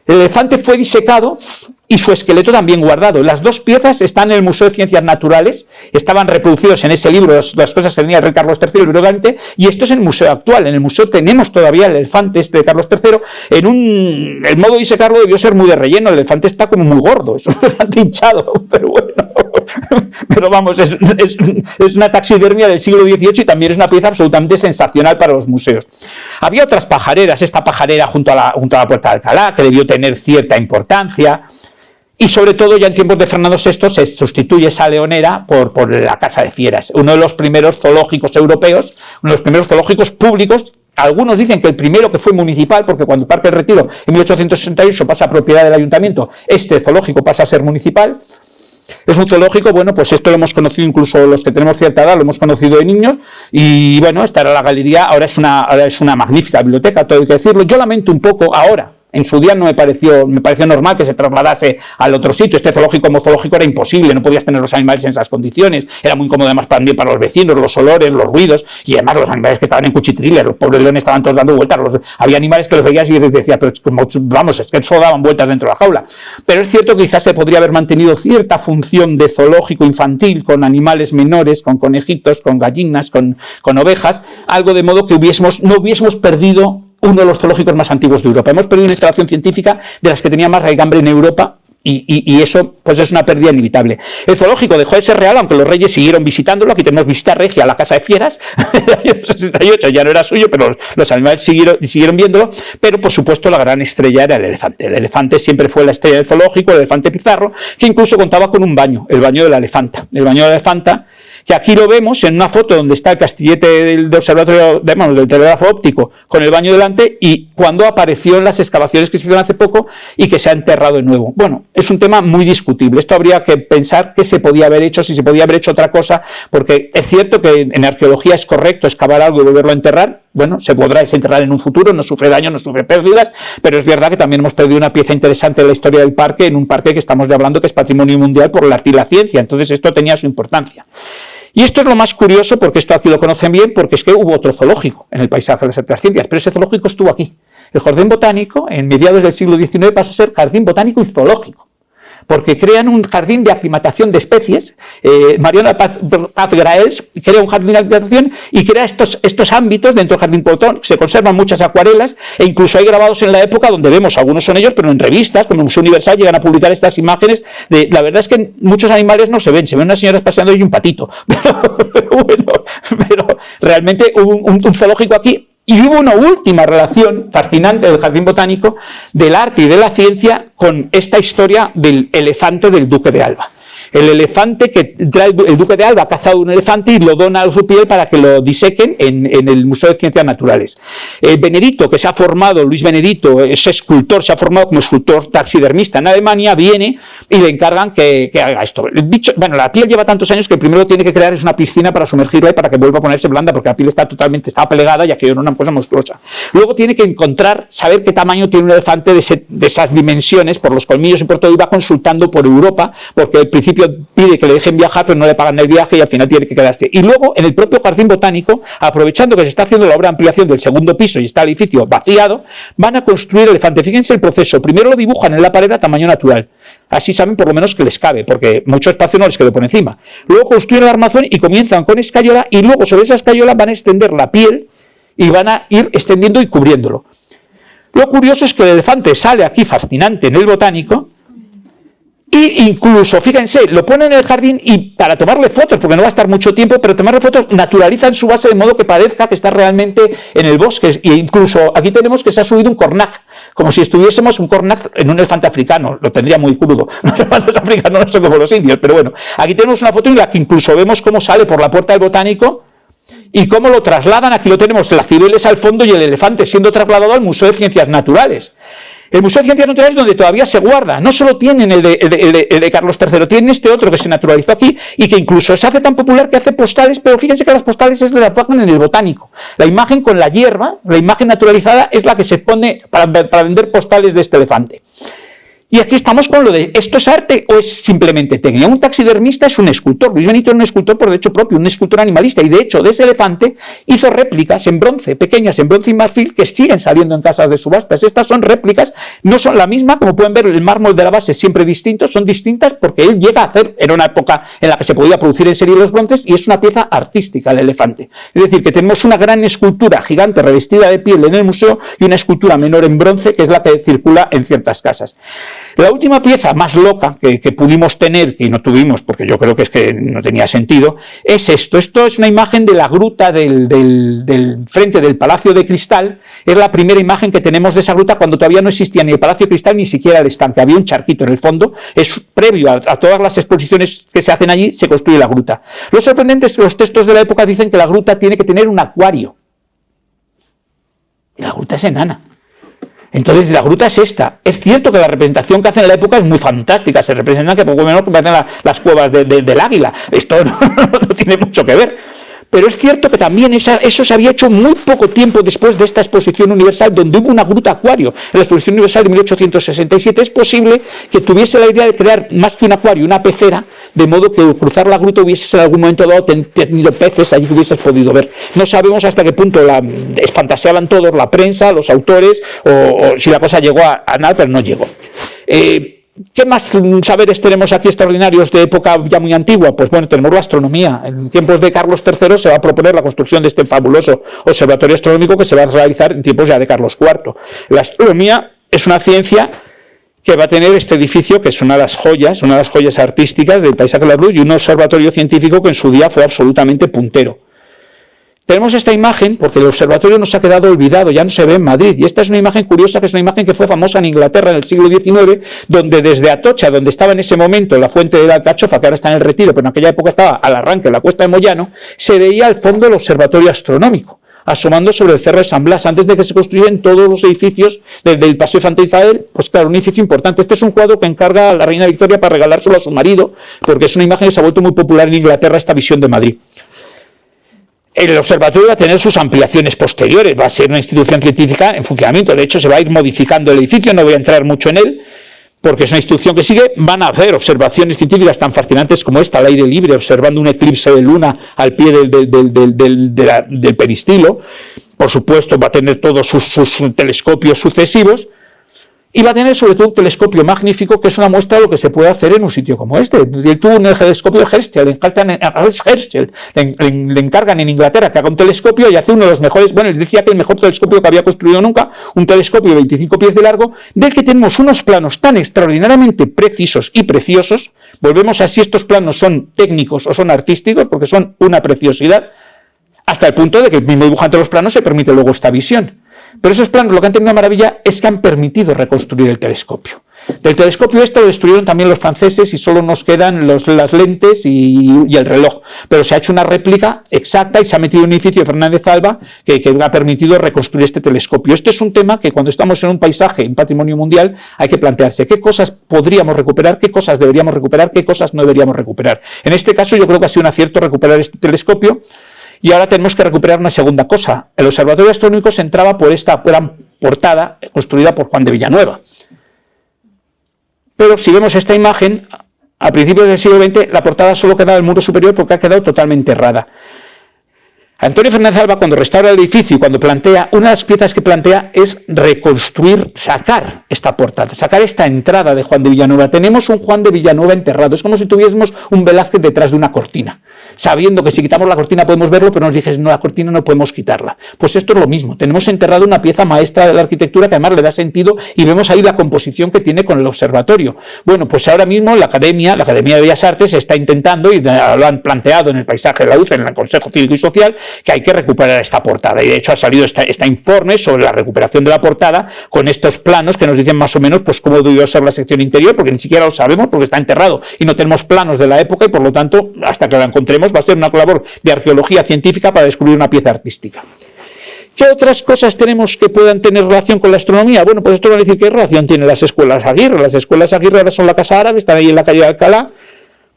El elefante fue disecado y su esqueleto también guardado. Las dos piezas están en el Museo de Ciencias Naturales, estaban reproducidos en ese libro, las cosas que tenía el rey Carlos III, el Brogante, y esto es en el museo actual. En el museo tenemos todavía el elefante este de Carlos III. El modo de disecarlo debió ser muy de relleno, el elefante está como muy gordo, es un elefante hinchado, pero bueno. Pero vamos, es una taxidermia del siglo XVIII y también es una pieza absolutamente sensacional para los museos. Había otras pajareras, esta pajarera junto a la Puerta de Alcalá, que debió tener cierta importancia. Y sobre todo, ya en tiempos de Fernando VI se sustituye esa leonera por la Casa de Fieras, uno de los primeros zoológicos europeos, uno de los primeros zoológicos públicos. Algunos dicen que el primero que fue municipal, porque cuando el Parque del Retiro en 1868 pasa a propiedad del ayuntamiento, este zoológico pasa a ser municipal. Es un zoológico, bueno, pues esto lo hemos conocido, incluso los que tenemos cierta edad, lo hemos conocido de niños, y bueno, esta era la galería, ahora es una magnífica biblioteca, todo hay que decirlo. Yo lamento un poco ahora. En su día no me pareció normal que se trasladase al otro sitio. Este zoológico como zoológico era imposible, no podías tener los animales en esas condiciones, era muy incómodo además también para los vecinos, los olores, los ruidos, y además los animales que estaban en cuchitriles, los pobres leones estaban todos dando vueltas, había animales que los veías y les decía, pero vamos, es que solo daban vueltas dentro de la jaula. Pero es cierto que quizás se podría haber mantenido cierta función de zoológico infantil con animales menores, con conejitos, con gallinas, con ovejas, algo de modo que no hubiésemos perdido uno de los zoológicos más antiguos de Europa. Hemos perdido una instalación científica de las que tenía más raigambre en Europa y eso pues es una pérdida inevitable. El zoológico dejó de ser real, aunque los reyes siguieron visitándolo. Aquí tenemos visita regia a la Casa de Fieras, en el año 68 ya no era suyo, pero los animales siguieron viéndolo, pero por supuesto la gran estrella era el elefante. El elefante siempre fue la estrella del zoológico, el elefante Pizarro, que incluso contaba con un baño, el baño de la elefanta. El baño de la elefanta, que aquí lo vemos en una foto donde está el castillete del observatorio, del telégrafo óptico, con el baño delante, y cuando apareció en las excavaciones que se hicieron hace poco y que se ha enterrado de nuevo. Bueno, es un tema muy discutible. Esto habría que pensar qué se podía haber hecho, si se podía haber hecho otra cosa, porque es cierto que en arqueología es correcto excavar algo y volverlo a enterrar. Bueno, se podrá desenterrar en un futuro, no sufre daño, no sufre pérdidas, pero es verdad que también hemos perdido una pieza interesante de la historia del parque, en un parque que estamos ya hablando que es patrimonio mundial por el arte y la ciencia. Entonces esto tenía su importancia. Y esto es lo más curioso, porque esto aquí lo conocen bien, porque es que hubo otro zoológico en el paisaje de las otras ciencias, pero ese zoológico estuvo aquí. El Jardín Botánico, en mediados del siglo XIX, pasa a ser Jardín Botánico y Zoológico, porque crean un jardín de aclimatación de especies. Mariana Paz Graels crea un jardín de aclimatación y crea estos ámbitos dentro del jardín botánico. Se conservan muchas acuarelas e incluso hay grabados en la época donde vemos, algunos son ellos, pero en revistas como el Museo Universal llegan a publicar estas imágenes. La verdad es que muchos animales no se ven unas señoras paseando y un patito, pero realmente hubo un zoológico aquí. Y hubo una última relación fascinante del Jardín Botánico, del arte y de la ciencia, con esta historia del elefante del Duque de Alba. El elefante que trae el Duque de Alba ha cazado un elefante y lo dona a su piel para que lo disequen en el Museo de Ciencias Naturales. Benedito, que se ha formado, Luis Benedito, es escultor, se ha formado como escultor taxidermista en Alemania, viene y le encargan que haga esto. El bicho, bueno, la piel lleva tantos años que el primero que tiene que crear es una piscina para sumergirla y para que vuelva a ponerse blanda, porque la piel está plegada y aquello era una cosa monstruosa. Luego tiene que saber qué tamaño tiene un elefante de esas dimensiones, por los colmillos y por todo, y va consultando por Europa, porque al principio pide que le dejen viajar, pero no le pagan el viaje y al final tiene que quedarse. Y luego, en el propio Jardín Botánico, aprovechando que se está haciendo la obra de ampliación del segundo piso y está el edificio vaciado, van a construir el elefante. Fíjense el proceso. Primero lo dibujan en la pared a tamaño natural. Así saben por lo menos que les cabe, porque mucho espacio no les quedó por encima. Luego construyen el armazón y comienzan con escayola, y luego sobre esa escayola van a extender la piel y van a ir extendiendo y cubriéndolo. Lo curioso es que el elefante sale aquí fascinante en el Botánico. Y incluso, fíjense, lo ponen en el jardín y para tomarle fotos, porque no va a estar mucho tiempo, pero tomarle fotos naturalizan su base de modo que parezca que está realmente en el bosque. E incluso aquí tenemos que se ha subido un cornac, como si estuviésemos un cornac en un elefante africano. Lo tendría muy crudo. Los elefantes africanos no son como los indios, pero bueno. Aquí tenemos una foto en la que incluso vemos cómo sale por la puerta del Botánico y cómo lo trasladan. Aquí lo tenemos, la cibeles al fondo y el elefante siendo trasladado al Museo de Ciencias Naturales. El Museo de Ciencias Naturales, donde todavía se guarda, no solo tienen el de Carlos III, tienen este otro que se naturalizó aquí y que incluso se hace tan popular que hace postales, pero fíjense que las postales es de la ponen en el Botánico. La imagen con la hierba, la imagen naturalizada, es la que se pone para vender postales de este elefante. Y aquí estamos con lo de, ¿esto es arte o es simplemente técnica? Un taxidermista es un escultor. Luis Benito era un escultor por derecho propio, un escultor animalista, y de hecho de ese elefante hizo réplicas en bronce, pequeñas en bronce y marfil, que siguen saliendo en casas de subastas. Estas son réplicas, no son la misma, como pueden ver el mármol de la base es siempre distinto, son distintas porque él llega a hacer, era una época en la que se podía producir en serie los bronces, y es una pieza artística el elefante. Es decir, que tenemos una gran escultura gigante revestida de piel en el museo y una escultura menor en bronce, que es la que circula en ciertas casas. La última pieza más loca que pudimos tener, que no tuvimos porque yo creo que es que no tenía sentido, es esto. Esto es una imagen de la gruta del frente del Palacio de Cristal. Es la primera imagen que tenemos de esa gruta cuando todavía no existía ni el Palacio de Cristal ni siquiera el estanque. Había un charquito en el fondo. Es previo a todas las exposiciones que se hacen allí, se construye la gruta. Lo sorprendente es que los textos de la época dicen que la gruta tiene que tener un acuario. Y la gruta es enana. Entonces la gruta es esta. Es cierto que la representación que hacen en la época es muy fantástica, se representan que poco menos que parecen las cuevas del águila. Esto no tiene mucho que ver. Pero es cierto que también eso se había hecho muy poco tiempo después de esta exposición universal, donde hubo una gruta acuario. En la exposición universal de 1867 es posible que tuviese la idea de crear más que un acuario, una pecera, de modo que al cruzar la gruta hubiese en algún momento dado tenido peces allí que hubieses podido ver. No sabemos hasta qué punto fantaseaban todos, la prensa, los autores, o si la cosa llegó a nada, pero no llegó. ¿Qué más saberes tenemos aquí extraordinarios de época ya muy antigua? Pues bueno, tenemos la astronomía. En tiempos de Carlos III se va a proponer la construcción de este fabuloso observatorio astronómico que se va a realizar en tiempos ya de Carlos IV. La astronomía es una ciencia que va a tener este edificio, que es una de las joyas artísticas del paisaje de la luz, y un observatorio científico que en su día fue absolutamente puntero. Tenemos esta imagen porque el observatorio nos ha quedado olvidado, ya no se ve en Madrid, y esta es una imagen curiosa, que es una imagen que fue famosa en Inglaterra en el siglo XIX, donde desde Atocha, donde estaba en ese momento la fuente de la Alcachofa, que ahora está en el Retiro, pero en aquella época estaba al arranque de la Cuesta de Moyano, se veía al fondo el observatorio astronómico, asomando sobre el Cerro de San Blas, antes de que se construyeran todos los edificios desde el Paseo de Santa Isabel. Pues claro, un edificio importante. Este es un cuadro que encarga a la reina Victoria para regalárselo a su marido, porque es una imagen que se ha vuelto muy popular en Inglaterra, esta visión de Madrid. El observatorio va a tener sus ampliaciones posteriores, va a ser una institución científica en funcionamiento, de hecho se va a ir modificando el edificio, no voy a entrar mucho en él, porque es una institución que sigue. Van a hacer observaciones científicas tan fascinantes como esta, al aire libre, observando un eclipse de luna al pie del peristilo. Por supuesto, va a tener todos sus telescopios sucesivos, y va a tener sobre todo un telescopio magnífico, que es una muestra de lo que se puede hacer en un sitio como este. Él tuvo un telescopio de Herschel, le encargan en Inglaterra que haga un telescopio y hace uno de los mejores, bueno, él decía que el mejor telescopio que había construido nunca, un telescopio de 25 pies de largo, del que tenemos unos planos tan extraordinariamente precisos y preciosos. Volvemos a si estos planos son técnicos o son artísticos, porque son una preciosidad, hasta el punto de que el mismo dibujante de los planos se permite luego esta visión. Pero esos planos, lo que han tenido una maravilla es que han permitido reconstruir el telescopio. Del telescopio este lo destruyeron también los franceses y solo nos quedan las lentes y el reloj. Pero se ha hecho una réplica exacta y se ha metido en un edificio de Fernández Alba que ha permitido reconstruir este telescopio. Este es un tema que cuando estamos en un paisaje, en patrimonio mundial, hay que plantearse qué cosas podríamos recuperar, qué cosas deberíamos recuperar, qué cosas no deberíamos recuperar. En este caso yo creo que ha sido un acierto recuperar este telescopio. Y ahora tenemos que recuperar una segunda cosa. El Observatorio Astronómico se entraba por esta gran portada construida por Juan de Villanueva. Pero si vemos esta imagen, a principios del siglo XX, la portada solo quedaba en el muro superior porque ha quedado totalmente errada. Antonio Fernández Alba, cuando restaura el edificio y cuando plantea, una de las piezas que plantea es reconstruir, sacar esta portada, sacar esta entrada de Juan de Villanueva. Tenemos un Juan de Villanueva enterrado, es como si tuviésemos un Velázquez detrás de una cortina, sabiendo que si quitamos la cortina podemos verlo, pero nos dices, no, la cortina no podemos quitarla. Pues esto es lo mismo, tenemos enterrado una pieza maestra de la arquitectura que además le da sentido, y vemos ahí la composición que tiene con el observatorio. Bueno, pues ahora mismo la Academia de Bellas Artes está intentando, y lo han planteado en el paisaje de la UCE, en el Consejo Cívico y Social, que hay que recuperar esta portada, y de hecho ha salido este informe sobre la recuperación de la portada con estos planos que nos dicen más o menos pues cómo debió ser la sección interior, porque ni siquiera lo sabemos porque está enterrado y no tenemos planos de la época, y por lo tanto hasta que la encontremos va a ser una labor de arqueología científica para descubrir una pieza artística. ¿Qué otras cosas tenemos que puedan tener relación con la astronomía? Bueno, pues esto va a decir qué relación tienen las escuelas Aguirre. Las escuelas Aguirre ahora son la Casa Árabe, están ahí en la calle de Alcalá.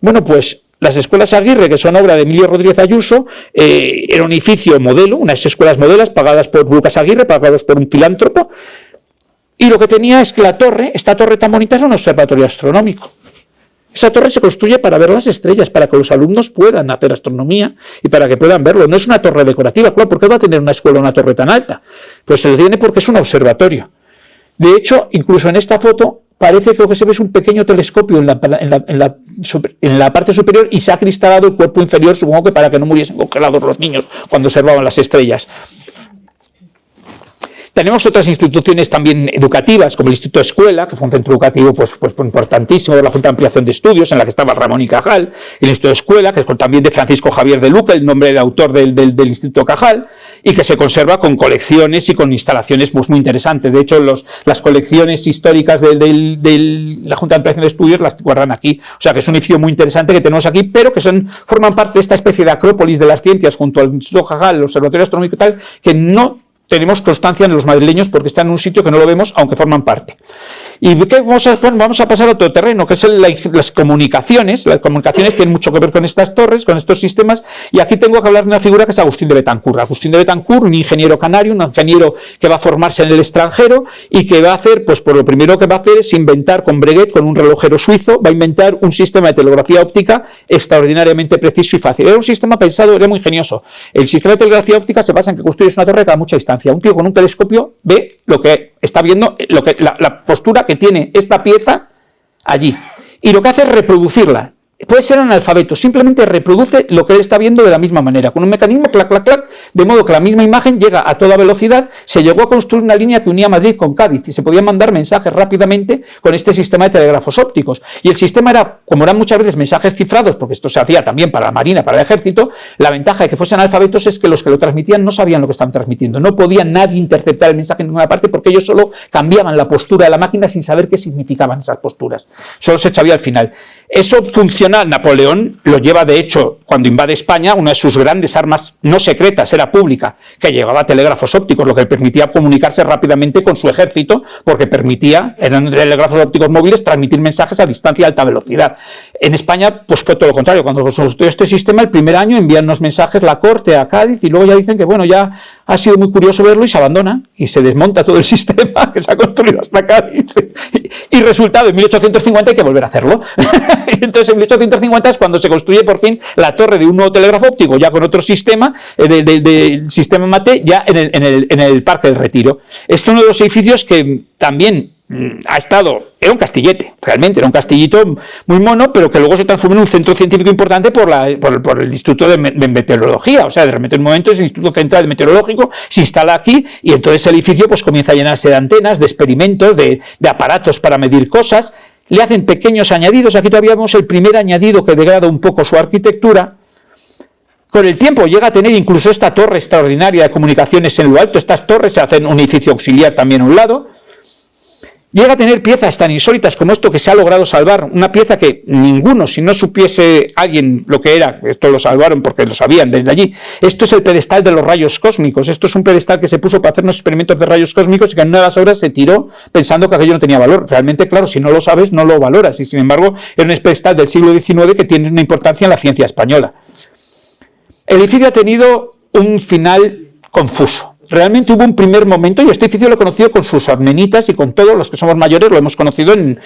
Bueno, pues las escuelas Aguirre, que son obra de Emilio Rodríguez Ayuso, era un edificio modelo, unas escuelas modelas pagadas por Lucas Aguirre, pagados por un filántropo, y lo que tenía es que esta torre tan bonita era un observatorio astronómico. Esa torre se construye para ver las estrellas, para que los alumnos puedan hacer astronomía y para que puedan verlo. No es una torre decorativa, claro, ¿por qué va a tener una escuela una torre tan alta? Pues se le tiene porque es un observatorio. De hecho, incluso en esta foto, parece que lo que se ve es un pequeño telescopio en la parte superior, y se ha cristalado el cuerpo inferior, supongo que para que no muriesen congelados los niños cuando observaban las estrellas. Tenemos otras instituciones también educativas, como el Instituto Escuela, que fue un centro educativo pues importantísimo de la Junta de Ampliación de Estudios, en la que estaba Ramón y Cajal. El Instituto Escuela, que es también de Francisco Javier de Luca, el nombre del autor del Instituto Cajal, y que se conserva con colecciones y con instalaciones pues, muy interesantes. De hecho, las colecciones históricas de la Junta de Ampliación de Estudios las guardan aquí. O sea, que es un edificio muy interesante que tenemos aquí, pero que forman parte de esta especie de acrópolis de las ciencias junto al Instituto Cajal, el Observatorio Astronómico y tal, que no tenemos constancia en los madrileños porque están en un sitio que no lo vemos, aunque forman parte. ¿Y qué vamos a pasar a otro terreno, que es las comunicaciones? Las comunicaciones tienen mucho que ver con estas torres, con estos sistemas, y aquí tengo que hablar de una figura que es Agustín de Betancourt. Agustín de Betancourt, un ingeniero canario, un ingeniero que va a formarse en el extranjero y que va a hacer, pues por lo primero que va a hacer es inventar con Breguet, con un relojero suizo, va a inventar un sistema de telegrafía óptica extraordinariamente preciso y fácil. Era un sistema pensado, era muy ingenioso. El sistema de telegrafía óptica se basa en que construyes una torre a mucha distancia. Un tío con un telescopio ve lo que está viendo, la postura que tiene esta pieza allí, y lo que hace es reproducirla puede ser analfabeto, simplemente reproduce lo que él está viendo de la misma manera, con un mecanismo clac, clac, clac, de modo que la misma imagen llega a toda velocidad. Se llegó a construir una línea que unía Madrid con Cádiz y se podían mandar mensajes rápidamente con este sistema de telégrafos ópticos. Y el sistema era, como eran muchas veces mensajes cifrados, porque esto se hacía también para la Marina, para el Ejército, la ventaja de que fuesen analfabetos es que los que lo transmitían no sabían lo que estaban transmitiendo, no podía nadie interceptar el mensaje en ninguna parte porque ellos solo cambiaban la postura de la máquina sin saber qué significaban esas posturas. Solo se sabía al final. Eso funciona, Napoleón lo lleva de hecho cuando invade España, una de sus grandes armas no secretas era pública, que llevaba telégrafos ópticos, lo que le permitía comunicarse rápidamente con su ejército, porque permitía, eran telégrafos ópticos móviles, transmitir mensajes a distancia a alta velocidad. En España pues fue todo lo contrario, cuando construyó este sistema el primer año envían unos mensajes la corte a Cádiz y luego ya dicen que bueno, ya ha sido muy curioso verlo y se abandona y se desmonta todo el sistema que se ha construido hasta Cádiz. Y resultado, en 1850 hay que volver a hacerlo. Entonces en 1850 es cuando se construye por fin la torre de un nuevo telégrafo óptico, ya con otro sistema, del sistema MATE, ya en el Parque del Retiro. Es uno de los edificios que también ha estado, era un castillete, realmente, era un castillito muy mono, pero que luego se transformó en un centro científico importante por el Instituto de Meteorología, o sea, de repente en un momento es el Instituto Central Meteorológico, se instala aquí y entonces el edificio pues comienza a llenarse de antenas, de experimentos, de aparatos para medir cosas, le hacen pequeños añadidos, aquí todavía vemos el primer añadido que degrada un poco su arquitectura. Con el tiempo llega a tener incluso esta torre extraordinaria de comunicaciones en lo alto, estas torres se hacen un edificio auxiliar también a un lado. Llega a tener piezas tan insólitas como esto que se ha logrado salvar, una pieza que ninguno, si no supiese alguien lo que era, esto lo salvaron porque lo sabían desde allí, esto es el pedestal de los rayos cósmicos, esto es un pedestal que se puso para hacer unos experimentos de rayos cósmicos y que en una de las obras se tiró pensando que aquello no tenía valor. Realmente, claro, si no lo sabes, no lo valoras y sin embargo era un pedestal del siglo XIX que tiene una importancia en la ciencia española. El edificio ha tenido un final confuso. Realmente hubo un primer momento, y este edificio lo he conocido con sus amenitas y con todos los que somos mayores, lo hemos conocido en...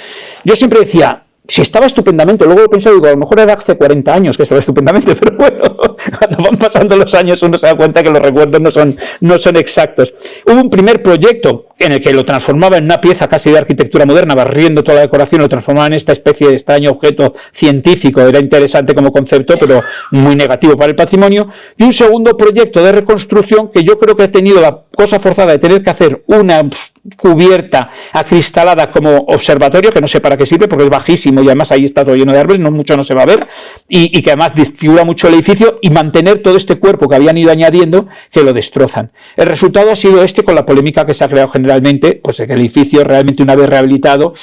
Yo siempre decía, si estaba estupendamente, luego he pensado, digo, a lo mejor era hace 40 años que estaba estupendamente, pero bueno, cuando van pasando los años uno se da cuenta que los recuerdos no son exactos. Hubo un primer proyecto en el que lo transformaba en una pieza casi de arquitectura moderna, barriendo toda la decoración, lo transformaba en esta especie de extraño objeto científico, era interesante como concepto, pero muy negativo para el patrimonio, y un segundo proyecto de reconstrucción que yo creo que ha tenido la cosa forzada de tener que hacer una cubierta acristalada como observatorio, que no sé para qué sirve, porque es bajísimo y además ahí está todo lleno de árboles, mucho no se va a ver, y que además desfigura mucho el edificio, y mantener todo este cuerpo que habían ido añadiendo, que lo destrozan. El resultado ha sido este, con la polémica que se ha creado generalmente, pues que el edificio realmente una vez rehabilitado,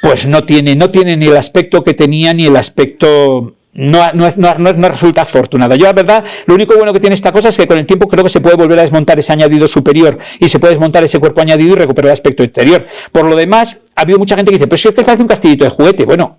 pues no tiene ni el aspecto que tenía, ni el aspecto... No resulta afortunado. Yo la verdad, lo único bueno que tiene esta cosa es que con el tiempo creo que se puede volver a desmontar ese añadido superior y se puede desmontar ese cuerpo añadido y recuperar el aspecto exterior. Por lo demás, ha habido mucha gente que dice, pero si es que parece un castillito de juguete. Bueno,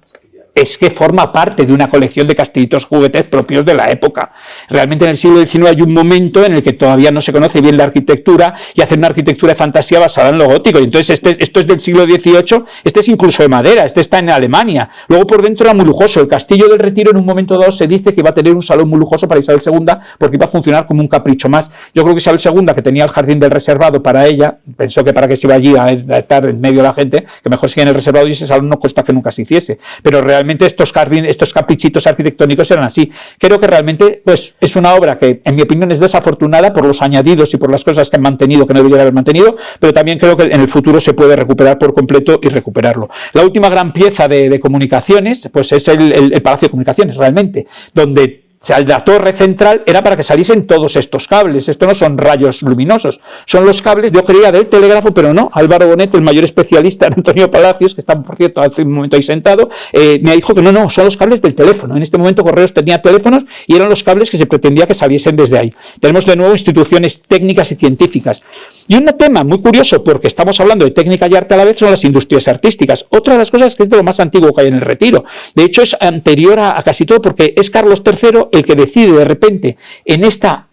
es que forma parte de una colección de castillitos juguetes propios de la época. Realmente en el siglo XIX hay un momento en el que todavía no se conoce bien la arquitectura y hacer una arquitectura de fantasía basada en lo gótico. Y entonces esto es del siglo XVIII, este es incluso de madera, este está en Alemania. Luego por dentro era muy lujoso. El Castillo del Retiro en un momento dado se dice que iba a tener un salón muy lujoso para Isabel II porque iba a funcionar como un capricho más. Yo creo que Isabel II, que tenía el jardín del reservado para ella, pensó que para qué se iba allí a estar en medio de la gente, que mejor siga en el reservado y ese salón no cuesta que nunca se hiciese. Pero realmente estos caprichitos arquitectónicos eran así. Creo que realmente pues, es una obra que, en mi opinión, es desafortunada por los añadidos y por las cosas que han mantenido, que no deberían haber mantenido, pero también creo que en el futuro se puede recuperar por completo y recuperarlo. La última gran pieza de comunicaciones pues es el Palacio de Comunicaciones, realmente, donde la torre central era para que saliesen todos estos cables. Esto no son rayos luminosos, son los cables, yo creía, del telégrafo, pero no. Álvaro Bonet, el mayor especialista, Antonio Palacios, que está, por cierto, hace un momento ahí sentado, me dijo que no, son los cables del teléfono. En este momento Correos tenía teléfonos y eran los cables que se pretendía que saliesen desde ahí. Tenemos de nuevo instituciones técnicas y científicas. Y un tema muy curioso, porque estamos hablando de técnica y arte a la vez, son las industrias artísticas. Otra de las cosas que es de lo más antiguo que hay en el Retiro. De hecho, es anterior a casi todo, porque es Carlos III el que decide de repente en esta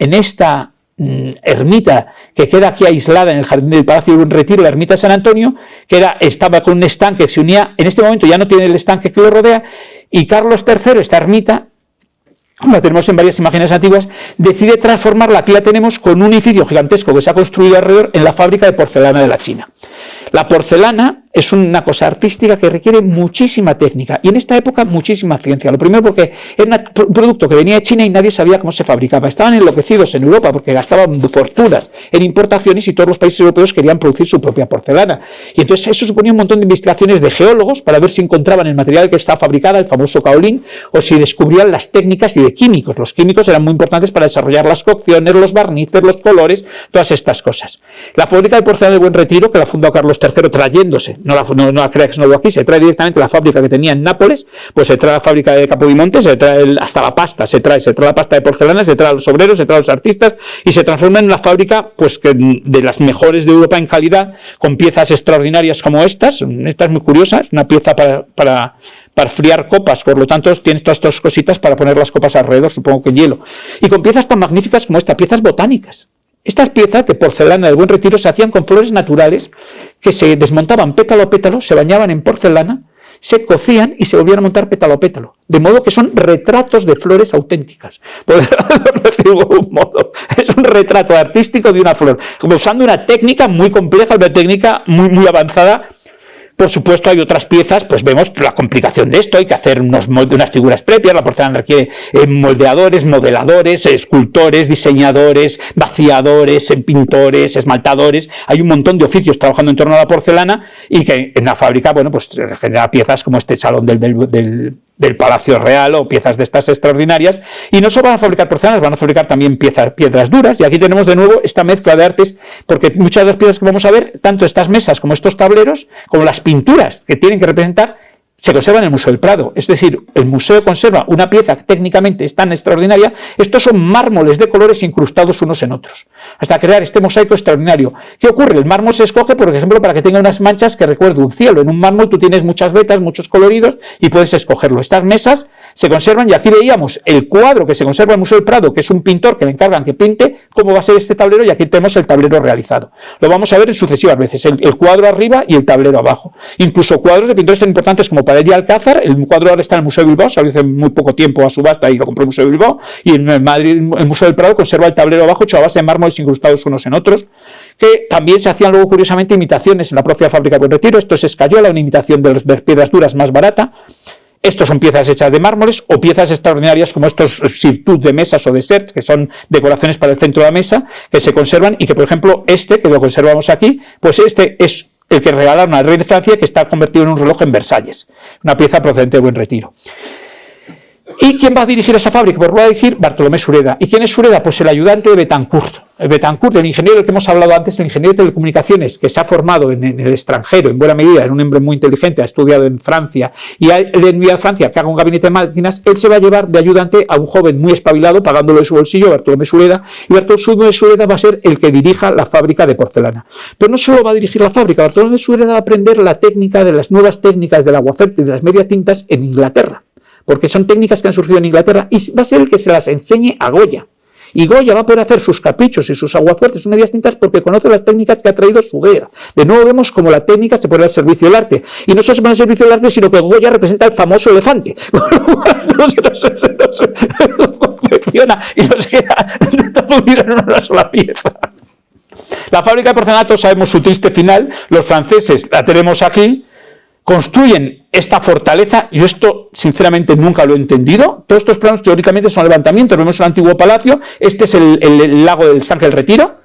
ermita que queda aquí aislada en el jardín del Palacio de Retiro, la ermita de San Antonio, que estaba con un estanque que se unía, en este momento ya no tiene el estanque que lo rodea, y Carlos III, esta ermita, la tenemos en varias imágenes antiguas, decide transformarla, aquí la tenemos, con un edificio gigantesco que se ha construido alrededor en la fábrica de porcelana de la China. La porcelana es una cosa artística que requiere muchísima técnica y en esta época muchísima ciencia. Lo primero porque era un producto que venía de China y nadie sabía cómo se fabricaba. Estaban enloquecidos en Europa porque gastaban fortunas en importaciones y todos los países europeos querían producir su propia porcelana. Y entonces eso suponía un montón de investigaciones de geólogos para ver si encontraban el material que estaba fabricada, el famoso kaolín, o si descubrían las técnicas y de químicos. Los químicos eran muy importantes para desarrollar las cocciones, los barnices, los colores, todas estas cosas. La fábrica de porcelana de Buen Retiro, que la fundó Carlos III trayéndose, no la crea que se no aquí, se trae directamente la fábrica que tenía en Nápoles, pues se trae la fábrica de Capodimonte, se trae hasta la pasta, se trae la pasta de porcelana, se trae a los obreros, se trae a los artistas y se transforma en una fábrica pues que de las mejores de Europa en calidad, con piezas extraordinarias como estas muy curiosas, una pieza para friar copas, por lo tanto tienes todas estas cositas para poner las copas alrededor, supongo que en hielo, y con piezas tan magníficas como esta, piezas botánicas. Estas piezas de porcelana del Buen Retiro se hacían con flores naturales que se desmontaban pétalo a pétalo, se bañaban en porcelana, se cocían y se volvían a montar pétalo a pétalo. De modo que son retratos de flores auténticas. Por decirlo de algún modo. Es un retrato artístico de una flor, usando una técnica muy compleja, una técnica muy avanzada. Por supuesto, hay otras piezas, pues vemos la complicación de esto, hay que hacer unas figuras propias, la porcelana requiere moldeadores, modeladores, escultores, diseñadores, vaciadores, pintores, esmaltadores, hay un montón de oficios trabajando en torno a la porcelana y que en la fábrica, bueno, pues genera piezas como este salón del Palacio Real o piezas de estas extraordinarias, y no solo van a fabricar porcelanas, van a fabricar también piedras duras, y aquí tenemos de nuevo esta mezcla de artes, porque muchas de las piezas que vamos a ver, tanto estas mesas como estos tableros, como las pinturas que tienen que representar, se conserva en el Museo del Prado. Es decir, el museo conserva una pieza que técnicamente es tan extraordinaria. Estos son mármoles de colores incrustados unos en otros, hasta crear este mosaico extraordinario. ¿Qué ocurre? El mármol se escoge, por ejemplo, para que tenga unas manchas que recuerden un cielo. En un mármol tú tienes muchas vetas, muchos coloridos y puedes escogerlo. Estas mesas se conservan, y aquí veíamos el cuadro que se conserva en el Museo del Prado, que es un pintor que le encargan que pinte cómo va a ser este tablero, y aquí tenemos el tablero realizado. Lo vamos a ver en sucesivas veces, el cuadro arriba y el tablero abajo. Incluso cuadros de pintores tan importantes como Paredes Alcázar. El cuadro ahora está en el Museo de Bilbao, salió hace muy poco tiempo a subasta y lo compró el Museo de Bilbao, y en Madrid el Museo del Prado conserva el tablero abajo hecho a base de mármoles incrustados unos en otros, que también se hacían luego curiosamente imitaciones en la propia fábrica de Buen Retiro. Esto es escayola, una imitación de las piedras duras más barata. Estos son piezas hechas de mármoles o piezas extraordinarias como estos sirtut de mesas o de serts, que son decoraciones para el centro de la mesa, que se conservan, y que, por ejemplo, que lo conservamos aquí, pues este es el que regalaron al rey de Francia, que está convertido en un reloj en Versalles, una pieza procedente de Buen Retiro. ¿Y quién va a dirigir esa fábrica? Pues va a dirigir Bartolomé Sureda. ¿Y quién es Sureda? Pues el ayudante de Betancourt. Betancourt, el ingeniero del que hemos hablado antes, el ingeniero de telecomunicaciones, que se ha formado en el extranjero, en buena medida, es un hombre muy inteligente, ha estudiado en Francia, y le envía a Francia que haga un gabinete de máquinas. Él se va a llevar de ayudante a un joven muy espabilado, pagándolo de su bolsillo, Bartolomé Sureda, y Bartolomé Sureda va a ser el que dirija la fábrica de porcelana. Pero no solo va a dirigir la fábrica, Bartolomé Sureda va a aprender la técnica de las nuevas técnicas del aguafuerte y de las media tintas en Inglaterra, porque son técnicas que han surgido en Inglaterra, y va a ser el que se las enseñe a Goya. Y Goya va a poder hacer sus caprichos y sus aguafuertes, sus medias tintas, porque conoce las técnicas que ha traído Sureda. De nuevo vemos cómo la técnica se pone al servicio del arte. Y no solo se pone al servicio del arte, sino que Goya representa el famoso elefante. No se confecciona y nos queda todo unido en una sola pieza. La fábrica de porcelanato, sabemos su triste final. Los franceses la tenemos aquí. Construyen esta fortaleza. Yo esto sinceramente nunca lo he entendido. Todos estos planos teóricamente son levantamientos. Vemos el antiguo palacio, este es el lago del Estanque del Retiro,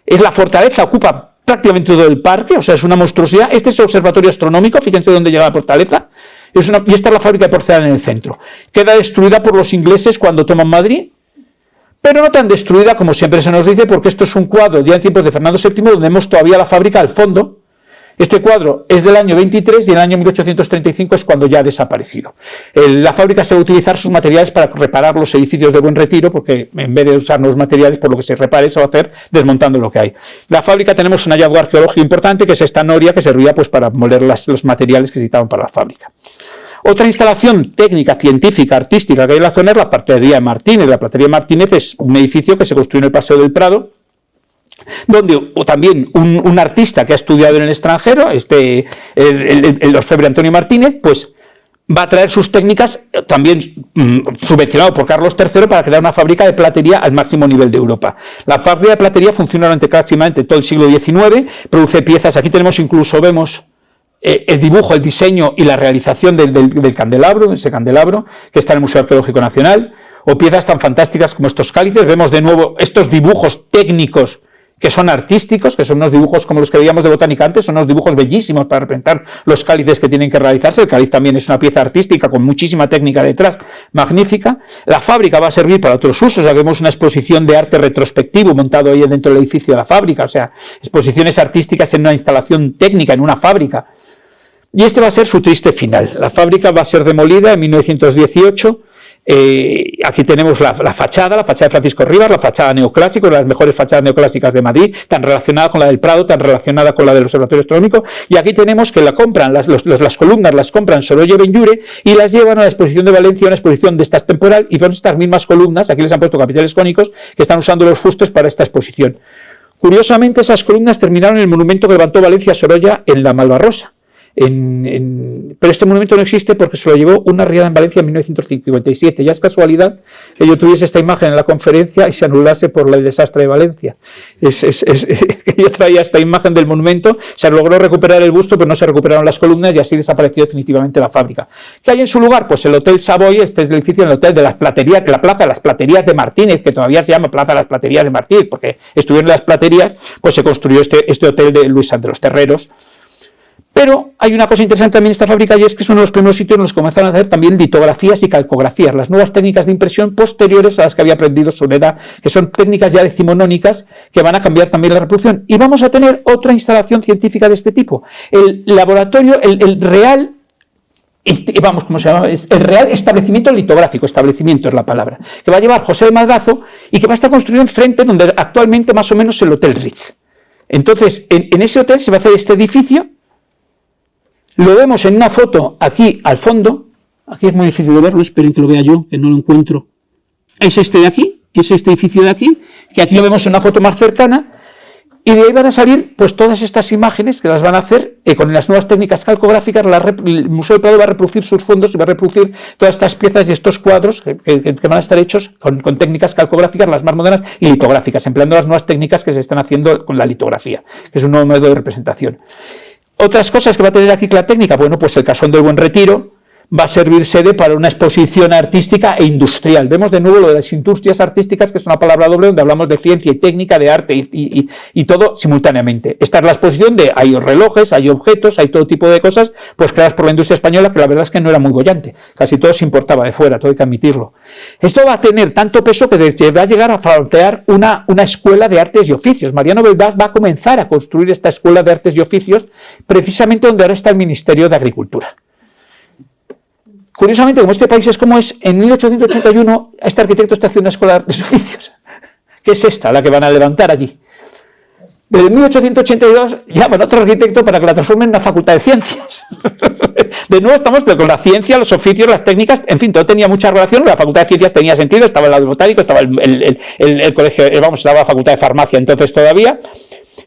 es la fortaleza, ocupa prácticamente todo el parque, o sea, es una monstruosidad. Este es el observatorio astronómico, fíjense dónde llega la fortaleza, y esta es la fábrica de porcelana en el centro. Queda destruida por los ingleses cuando toman Madrid, pero no tan destruida como siempre se nos dice, porque esto es un cuadro ya en tiempos de Fernando VII, donde vemos todavía la fábrica al fondo. Este cuadro es del año 23 y en el año 1835 es cuando ya ha desaparecido. La fábrica se va a utilizar sus materiales para reparar los edificios de Buen Retiro, porque en vez de usar nuevos materiales, por lo que se repare, se va a hacer desmontando lo que hay. La fábrica tenemos un hallazgo arqueológico importante, que es esta noria que servía pues para moler los materiales que se necesitaban para la fábrica. Otra instalación técnica, científica, artística que hay en la zona es la Platería de Martínez. La Platería de Martínez es un edificio que se construyó en el Paseo del Prado, donde también un artista que ha estudiado en el extranjero, el orfebre Antonio Martínez, pues va a traer sus técnicas, también subvencionado por Carlos III, para crear una fábrica de platería al máximo nivel de Europa. La fábrica de platería funciona durante prácticamente todo el siglo XIX, produce piezas. Aquí tenemos incluso, vemos el dibujo, el diseño y la realización del candelabro, ese candelabro, que está en el Museo Arqueológico Nacional, o piezas tan fantásticas como estos cálices. Vemos de nuevo estos dibujos técnicos que son artísticos, que son unos dibujos como los que veíamos de botánica antes, son unos dibujos bellísimos para representar los cálices que tienen que realizarse. El cáliz también es una pieza artística con muchísima técnica detrás, magnífica. La fábrica va a servir para otros usos, ya vemos una exposición de arte retrospectivo montado ahí dentro del edificio de la fábrica, o sea, exposiciones artísticas en una instalación técnica, en una fábrica. Y este va a ser su triste final. La fábrica va a ser demolida en 1918. Aquí tenemos la fachada de Francisco Rivas, la fachada neoclásica, una de las mejores fachadas neoclásicas de Madrid, tan relacionada con la del Prado, tan relacionada con la del Observatorio Astronómico. Y aquí tenemos que la compran, las columnas las compran Sorolla y Benlliure y las llevan a la exposición de Valencia, una exposición de esta temporal, y son estas mismas columnas, aquí les han puesto capiteles cónicos, que están usando los fustes para esta exposición. Curiosamente, esas columnas terminaron en el monumento que levantó Valencia Sorolla en la Malvarrosa. Pero este monumento no existe porque se lo llevó una riada en Valencia en 1957. Ya es casualidad que yo tuviese esta imagen en la conferencia y se anulase por el desastre de Valencia. Yo traía esta imagen del monumento, se logró recuperar el busto, pero no se recuperaron las columnas y así desapareció definitivamente la fábrica. ¿Qué hay en su lugar? Pues el Hotel Savoy, este es el edificio del Hotel de las Platerías, la Plaza de las Platerías de Martínez, que todavía se llama Plaza de las Platerías de Martínez, porque estuvieron las platerías, pues se construyó este hotel de Luis de los Terreros. Pero hay una cosa interesante también en esta fábrica, y es que es uno de los primeros sitios en los que comenzaron a hacer también litografías y calcografías, las nuevas técnicas de impresión posteriores a las que había aprendido Sureda, que son técnicas ya decimonónicas que van a cambiar también la reproducción. Y vamos a tener otra instalación científica de este tipo. El laboratorio, el real establecimiento litográfico, establecimiento es la palabra, que va a llevar José de Madrazo y que va a estar construido enfrente donde actualmente más o menos el Hotel Ritz. Entonces, en ese hotel se va a hacer este edificio. Lo vemos en una foto aquí al fondo. Aquí es muy difícil de verlo, esperen que lo vea yo, que no lo encuentro. Es este de aquí, es este edificio de aquí, que aquí lo vemos en una foto más cercana, y de ahí van a salir pues todas estas imágenes que las van a hacer con las nuevas técnicas calcográficas. El Museo del Prado va a reproducir sus fondos y va a reproducir todas estas piezas y estos cuadros que van a estar hechos con técnicas calcográficas, las más modernas, y litográficas, empleando las nuevas técnicas que se están haciendo con la litografía, que es un nuevo método de representación. Otras cosas que va a tener aquí la técnica, bueno, pues el Casón del Buen Retiro va a servir sede para una exposición artística e industrial. Vemos de nuevo lo de las industrias artísticas, que es una palabra doble donde hablamos de ciencia y técnica, de arte y todo simultáneamente. Esta es la exposición de hay relojes, hay objetos, hay todo tipo de cosas pues creadas por la industria española, que la verdad es que no era muy bollante, casi todo se importaba de fuera, todo hay que admitirlo. Esto va a tener tanto peso que va a llegar a plantear una escuela de artes y oficios. Mariano Belbás va a comenzar a construir esta escuela de artes y oficios precisamente donde ahora está el Ministerio de Agricultura. Curiosamente, como este país es como es, en 1881 este arquitecto está haciendo una escuela de artes y oficios, que es esta, la que van a levantar allí. Pero en 1882 llaman a otro arquitecto para que la transformen en una facultad de ciencias. De nuevo estamos con la ciencia, los oficios, las técnicas, en fin, todo tenía mucha relación. La facultad de ciencias tenía sentido, estaba el lado botánico, estaba el colegio, estaba la facultad de farmacia entonces todavía.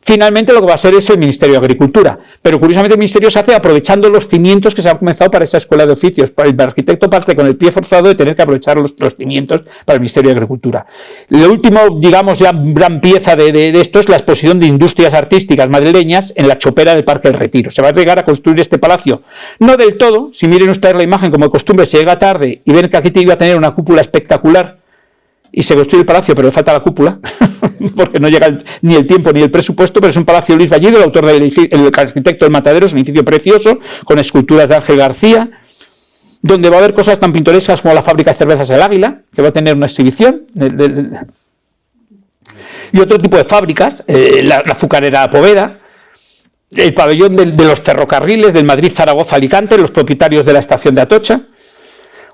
Finalmente lo que va a ser es el Ministerio de Agricultura, pero curiosamente el Ministerio se hace aprovechando los cimientos que se han comenzado para esa escuela de oficios. El arquitecto parte con el pie forzado de tener que aprovechar los cimientos para el Ministerio de Agricultura. Lo último, digamos, ya gran pieza de esto es la exposición de industrias artísticas madrileñas en la chopera del Parque del Retiro. Se va a llegar a construir este palacio, no del todo, si miren ustedes la imagen, como de costumbre se llega tarde y ven que aquí iba a tener una cúpula espectacular, y se construye el palacio, pero le falta la cúpula, porque no llega ni el tiempo ni el presupuesto, pero es un palacio de Luis Vallido, el autor del edificio, el arquitecto del Matadero, es un edificio precioso, con esculturas de Ángel García, donde va a haber cosas tan pintorescas como la fábrica de cervezas El Águila, que va a tener una exhibición, y otro tipo de fábricas, la azucarera Poveda, el pabellón de los ferrocarriles del Madrid-Zaragoza-Alicante, los propietarios de la estación de Atocha,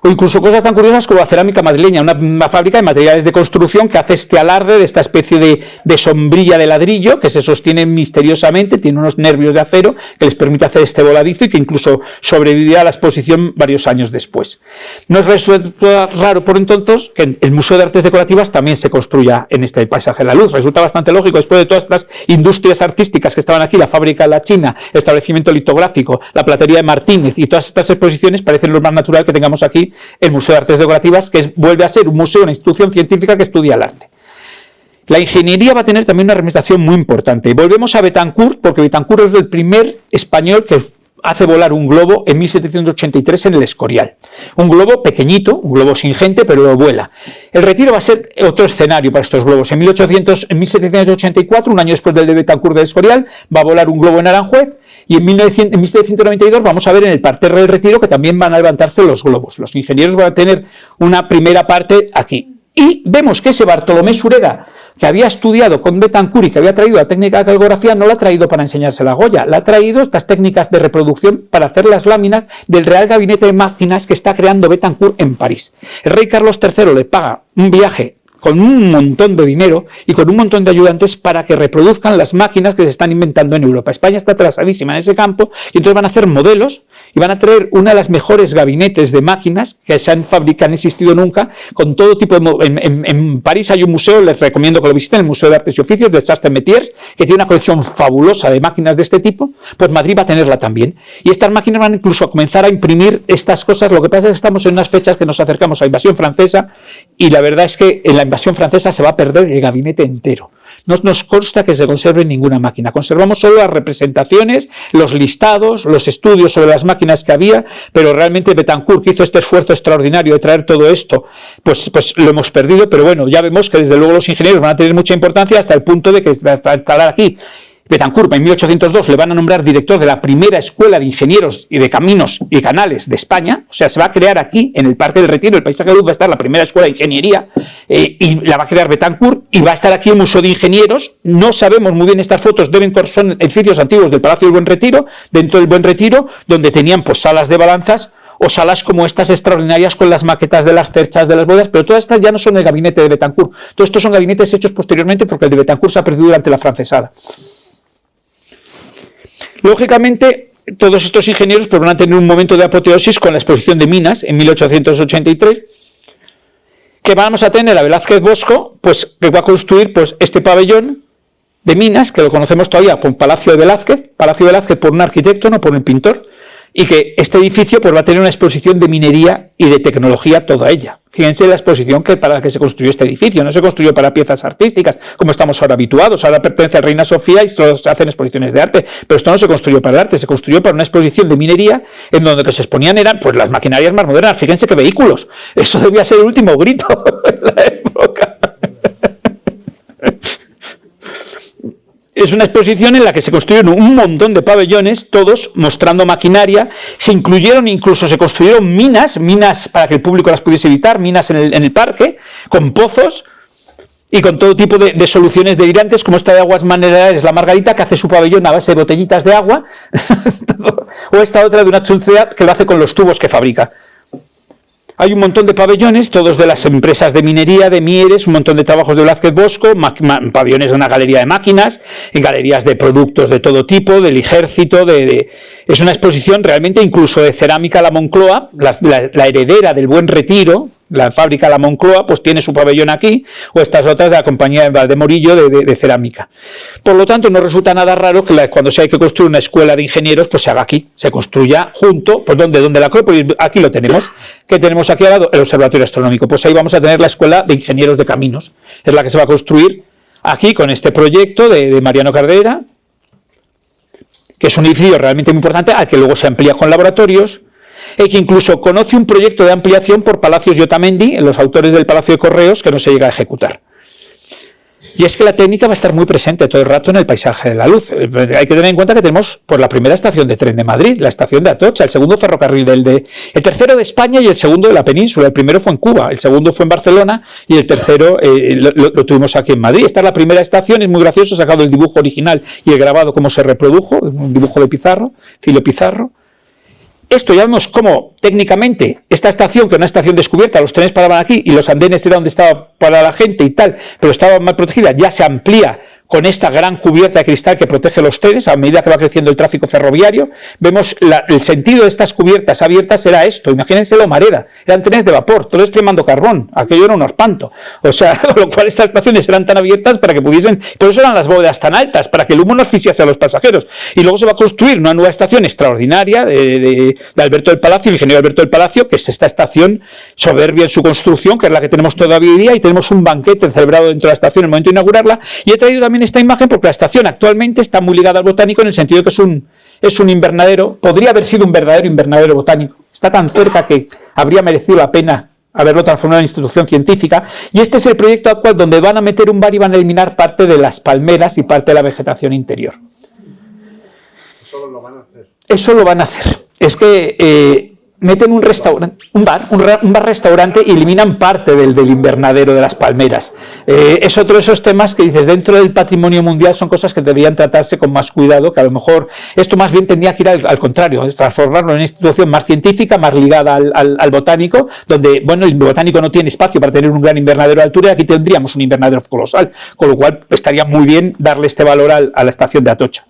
o incluso cosas tan curiosas como la cerámica madrileña, una fábrica de materiales de construcción que hace este alarde de esta especie de sombrilla de ladrillo que se sostiene misteriosamente, tiene unos nervios de acero que les permite hacer este voladizo y que incluso sobrevivirá a la exposición varios años después. No es resulta raro por entonces que el Museo de Artes Decorativas también se construya en este paisaje de la luz. Resulta bastante lógico después de todas estas industrias artísticas que estaban aquí, la fábrica de la China, el establecimiento litográfico, la platería de Martínez y todas estas exposiciones, parecen lo más natural que tengamos aquí el Museo de Artes Decorativas, que vuelve a ser un museo, una institución científica que estudia el arte. La ingeniería va a tener también una representación muy importante. Y volvemos a Betancourt, porque Betancourt es el primer español que hace volar un globo en 1783 en el Escorial. Un globo pequeñito, un globo sin gente, pero lo vuela. El Retiro va a ser otro escenario para estos globos. En 1784, un año después del de Betancourt del Escorial, va a volar un globo en Aranjuez, y en 1792 vamos a ver en el parterre del Retiro que también van a levantarse los globos. Los ingenieros van a tener una primera parte aquí. Y vemos que ese Bartolomé Sureda, que había estudiado con Betancourt y que había traído la técnica de calcografía, no la ha traído para enseñársela a Goya, la ha traído estas técnicas de reproducción para hacer las láminas del Real Gabinete de Máquinas que está creando Betancourt en París. El rey Carlos III le paga un viaje con un montón de dinero y con un montón de ayudantes para que reproduzcan las máquinas que se están inventando en Europa. España está atrasadísima en ese campo y entonces van a hacer modelos y van a traer una de las mejores gabinetes de máquinas que se han fabricado, han existido nunca, con todo tipo de... En París hay un museo, les recomiendo que lo visiten, el Museo de Artes y Oficios de Chartres-Métiers, que tiene una colección fabulosa de máquinas de este tipo. Pues Madrid va a tenerla también. Y estas máquinas van incluso a comenzar a imprimir estas cosas. Lo que pasa es que estamos en unas fechas que nos acercamos a la invasión francesa y la verdad es que en la invasión francesa se va a perder el gabinete entero. No nos consta que se conserve ninguna máquina. Conservamos solo las representaciones, los listados, los estudios sobre las máquinas que había, pero realmente Betancourt, que hizo este esfuerzo extraordinario de traer todo esto, pues lo hemos perdido. Pero bueno, ya vemos que desde luego los ingenieros van a tener mucha importancia hasta el punto de que instalar aquí Betancourt en 1802 le van a nombrar director de la primera escuela de ingenieros y de caminos y canales de España. O sea, se va a crear aquí, en el Parque del Retiro, el Paisaje de Luz, va a estar la primera escuela de ingeniería y la va a crear Betancourt, y va a estar aquí el Museo de Ingenieros. No sabemos muy bien, estas fotos son edificios antiguos del Palacio del Buen Retiro, dentro del Buen Retiro, donde tenían pues salas de balanzas o salas como estas extraordinarias con las maquetas de las cerchas, de las bodas, pero todas estas ya no son el gabinete de Betancourt. Todos estos son gabinetes hechos posteriormente porque el de Betancourt se ha perdido durante la francesada. Lógicamente, todos estos ingenieros pues, van a tener un momento de apoteosis con la exposición de Minas en 1883, que vamos a tener a Velázquez Bosco, pues, que va a construir pues, este pabellón de Minas, que lo conocemos todavía como Palacio de Velázquez por un arquitecto, no por un pintor, y que este edificio pues, va a tener una exposición de minería y de tecnología toda ella. Fíjense la exposición para la que se construyó este edificio. No se construyó para piezas artísticas, como estamos ahora habituados. Ahora pertenece a Reina Sofía y todos se hacen exposiciones de arte. Pero esto no se construyó para el arte, se construyó para una exposición de minería en donde lo que se exponían eran pues, las maquinarias más modernas. Fíjense qué vehículos. Eso debía ser el último grito en la época. Es una exposición en la que se construyeron un montón de pabellones, todos mostrando maquinaria. Se incluyeron, incluso se construyeron minas para que el público las pudiese visitar, minas en el parque, con pozos y con todo tipo de soluciones delirantes, como esta de aguas minerales, la Margarita, que hace su pabellón a base de botellitas de agua, o esta otra de una Chulcea que lo hace con los tubos que fabrica. Hay un montón de pabellones, todos de las empresas de minería, de Mieres, un montón de trabajos de Velázquez Bosco, pabellones de una galería de máquinas, en galerías de productos de todo tipo, del ejército, es una exposición realmente incluso de cerámica La Moncloa, la heredera del Buen Retiro, la fábrica La Moncloa, pues tiene su pabellón aquí, o estas otras de la compañía de Valdemorillo de cerámica. Por lo tanto, no resulta nada raro que cuando se hay que construir una escuela de ingenieros, pues se haga aquí, se construya junto, pues donde la Acrópolis, aquí lo tenemos. ¿Qué tenemos aquí al lado? El Observatorio Astronómico. Pues ahí vamos a tener la Escuela de Ingenieros de Caminos. Es la que se va a construir aquí con este proyecto de Mariano Cardera, que es un edificio realmente muy importante, al que luego se amplía con laboratorios, y que incluso conoce un proyecto de ampliación por Palacios y Otamendi, los autores del Palacio de Correos, que no se llega a ejecutar. Y es que la técnica va a estar muy presente todo el rato en el Paisaje de la Luz. Hay que tener en cuenta que tenemos pues, la primera estación de tren de Madrid, la estación de Atocha, el segundo ferrocarril el tercero de España y el segundo de la península. El primero fue en Cuba, el segundo fue en Barcelona y el tercero lo tuvimos aquí en Madrid. Esta es la primera estación, es muy gracioso, sacado el dibujo original y el grabado cómo se reprodujo, un dibujo de Pizarro, Filio Pizarro. Esto ya vemos cómo técnicamente esta estación, que era una estación descubierta, los trenes paraban aquí y los andenes era donde estaba para la gente y tal, pero estaba mal protegida, ya se amplía con esta gran cubierta de cristal que protege los trenes a medida que va creciendo el tráfico ferroviario. Vemos el sentido de estas cubiertas abiertas era esto, imagínense la humareda, eran trenes de vapor, todos quemando carbón, aquello era un espanto, o sea, con lo cual estas estaciones eran tan abiertas para que pudiesen, por eso eran las bóvedas tan altas, para que el humo no asfixiase a los pasajeros. Y luego se va a construir una nueva estación extraordinaria de Alberto del Palacio, el ingeniero Alberto del Palacio, que es esta estación soberbia en su construcción, que es la que tenemos todavía hoy día, y tenemos un banquete celebrado dentro de la estación en el momento de inaugurarla, y he traído también también esta imagen porque la estación actualmente está muy ligada al botánico en el sentido de que es un invernadero, podría haber sido un verdadero invernadero botánico, está tan cerca que habría merecido la pena haberlo transformado en institución científica, y este es el proyecto actual donde van a meter un bar y van a eliminar parte de las palmeras y parte de la vegetación interior. Eso lo van a hacer. Eso lo van a hacer. Es que meten un restaurante, un bar-restaurante y eliminan parte del invernadero de las palmeras. Es otro de esos temas que dices, dentro del patrimonio mundial son cosas que deberían tratarse con más cuidado, que a lo mejor esto más bien tendría que ir al contrario, es transformarlo en una institución más científica, más ligada al botánico, donde, bueno, el botánico no tiene espacio para tener un gran invernadero de altura y aquí tendríamos un invernadero colosal, con lo cual estaría muy bien darle este valor a la estación de Atocha.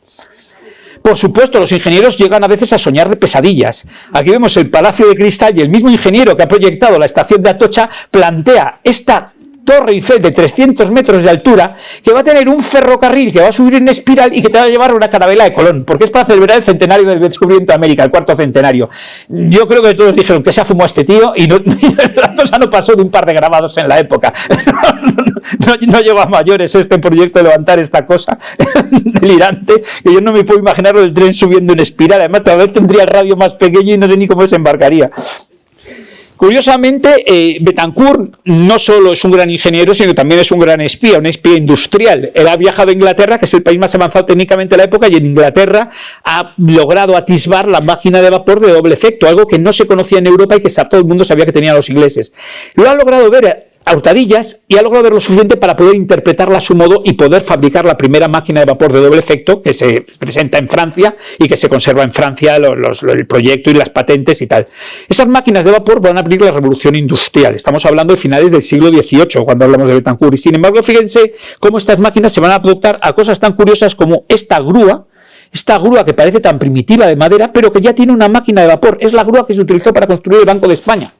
Por supuesto, los ingenieros llegan a veces a soñar de pesadillas. Aquí vemos el Palacio de Cristal y el mismo ingeniero que ha proyectado la estación de Atocha plantea esta Torre Eiffel de 300 metros de altura que va a tener un ferrocarril que va a subir en espiral y que te va a llevar a una carabela de Colón, porque es para celebrar el centenario del descubrimiento de América, el 4º centenario. Yo creo que todos dijeron que se ha fumado este tío y la cosa no pasó de un par de grabados en la época. No llegó a mayores este proyecto de levantar esta cosa delirante, que yo no me puedo imaginar el tren subiendo en espiral. Además, tal vez tendría el radio más pequeño y no sé ni cómo desembarcaría. Curiosamente, Betancourt no solo es un gran ingeniero, sino que también es un gran espía, un espía industrial. Él ha viajado a Inglaterra, que es el país más avanzado técnicamente de la época, y en Inglaterra ha logrado atisbar la máquina de vapor de doble efecto, algo que no se conocía en Europa y que todo el mundo sabía que tenían los ingleses. Lo ha logrado ver a hurtadillas y ha logrado ver lo suficiente para poder interpretarla a su modo y poder fabricar la primera máquina de vapor de doble efecto que se presenta en Francia y que se conserva en Francia el proyecto y las patentes y tal. Esas máquinas de vapor van a abrir la revolución industrial. Estamos hablando de finales del siglo XVIII cuando hablamos de Betancourt, y sin embargo fíjense cómo estas máquinas se van a adaptar a cosas tan curiosas como esta grúa que parece tan primitiva de madera, pero que ya tiene una máquina de vapor. Es la grúa que se utilizó para construir el Banco de España.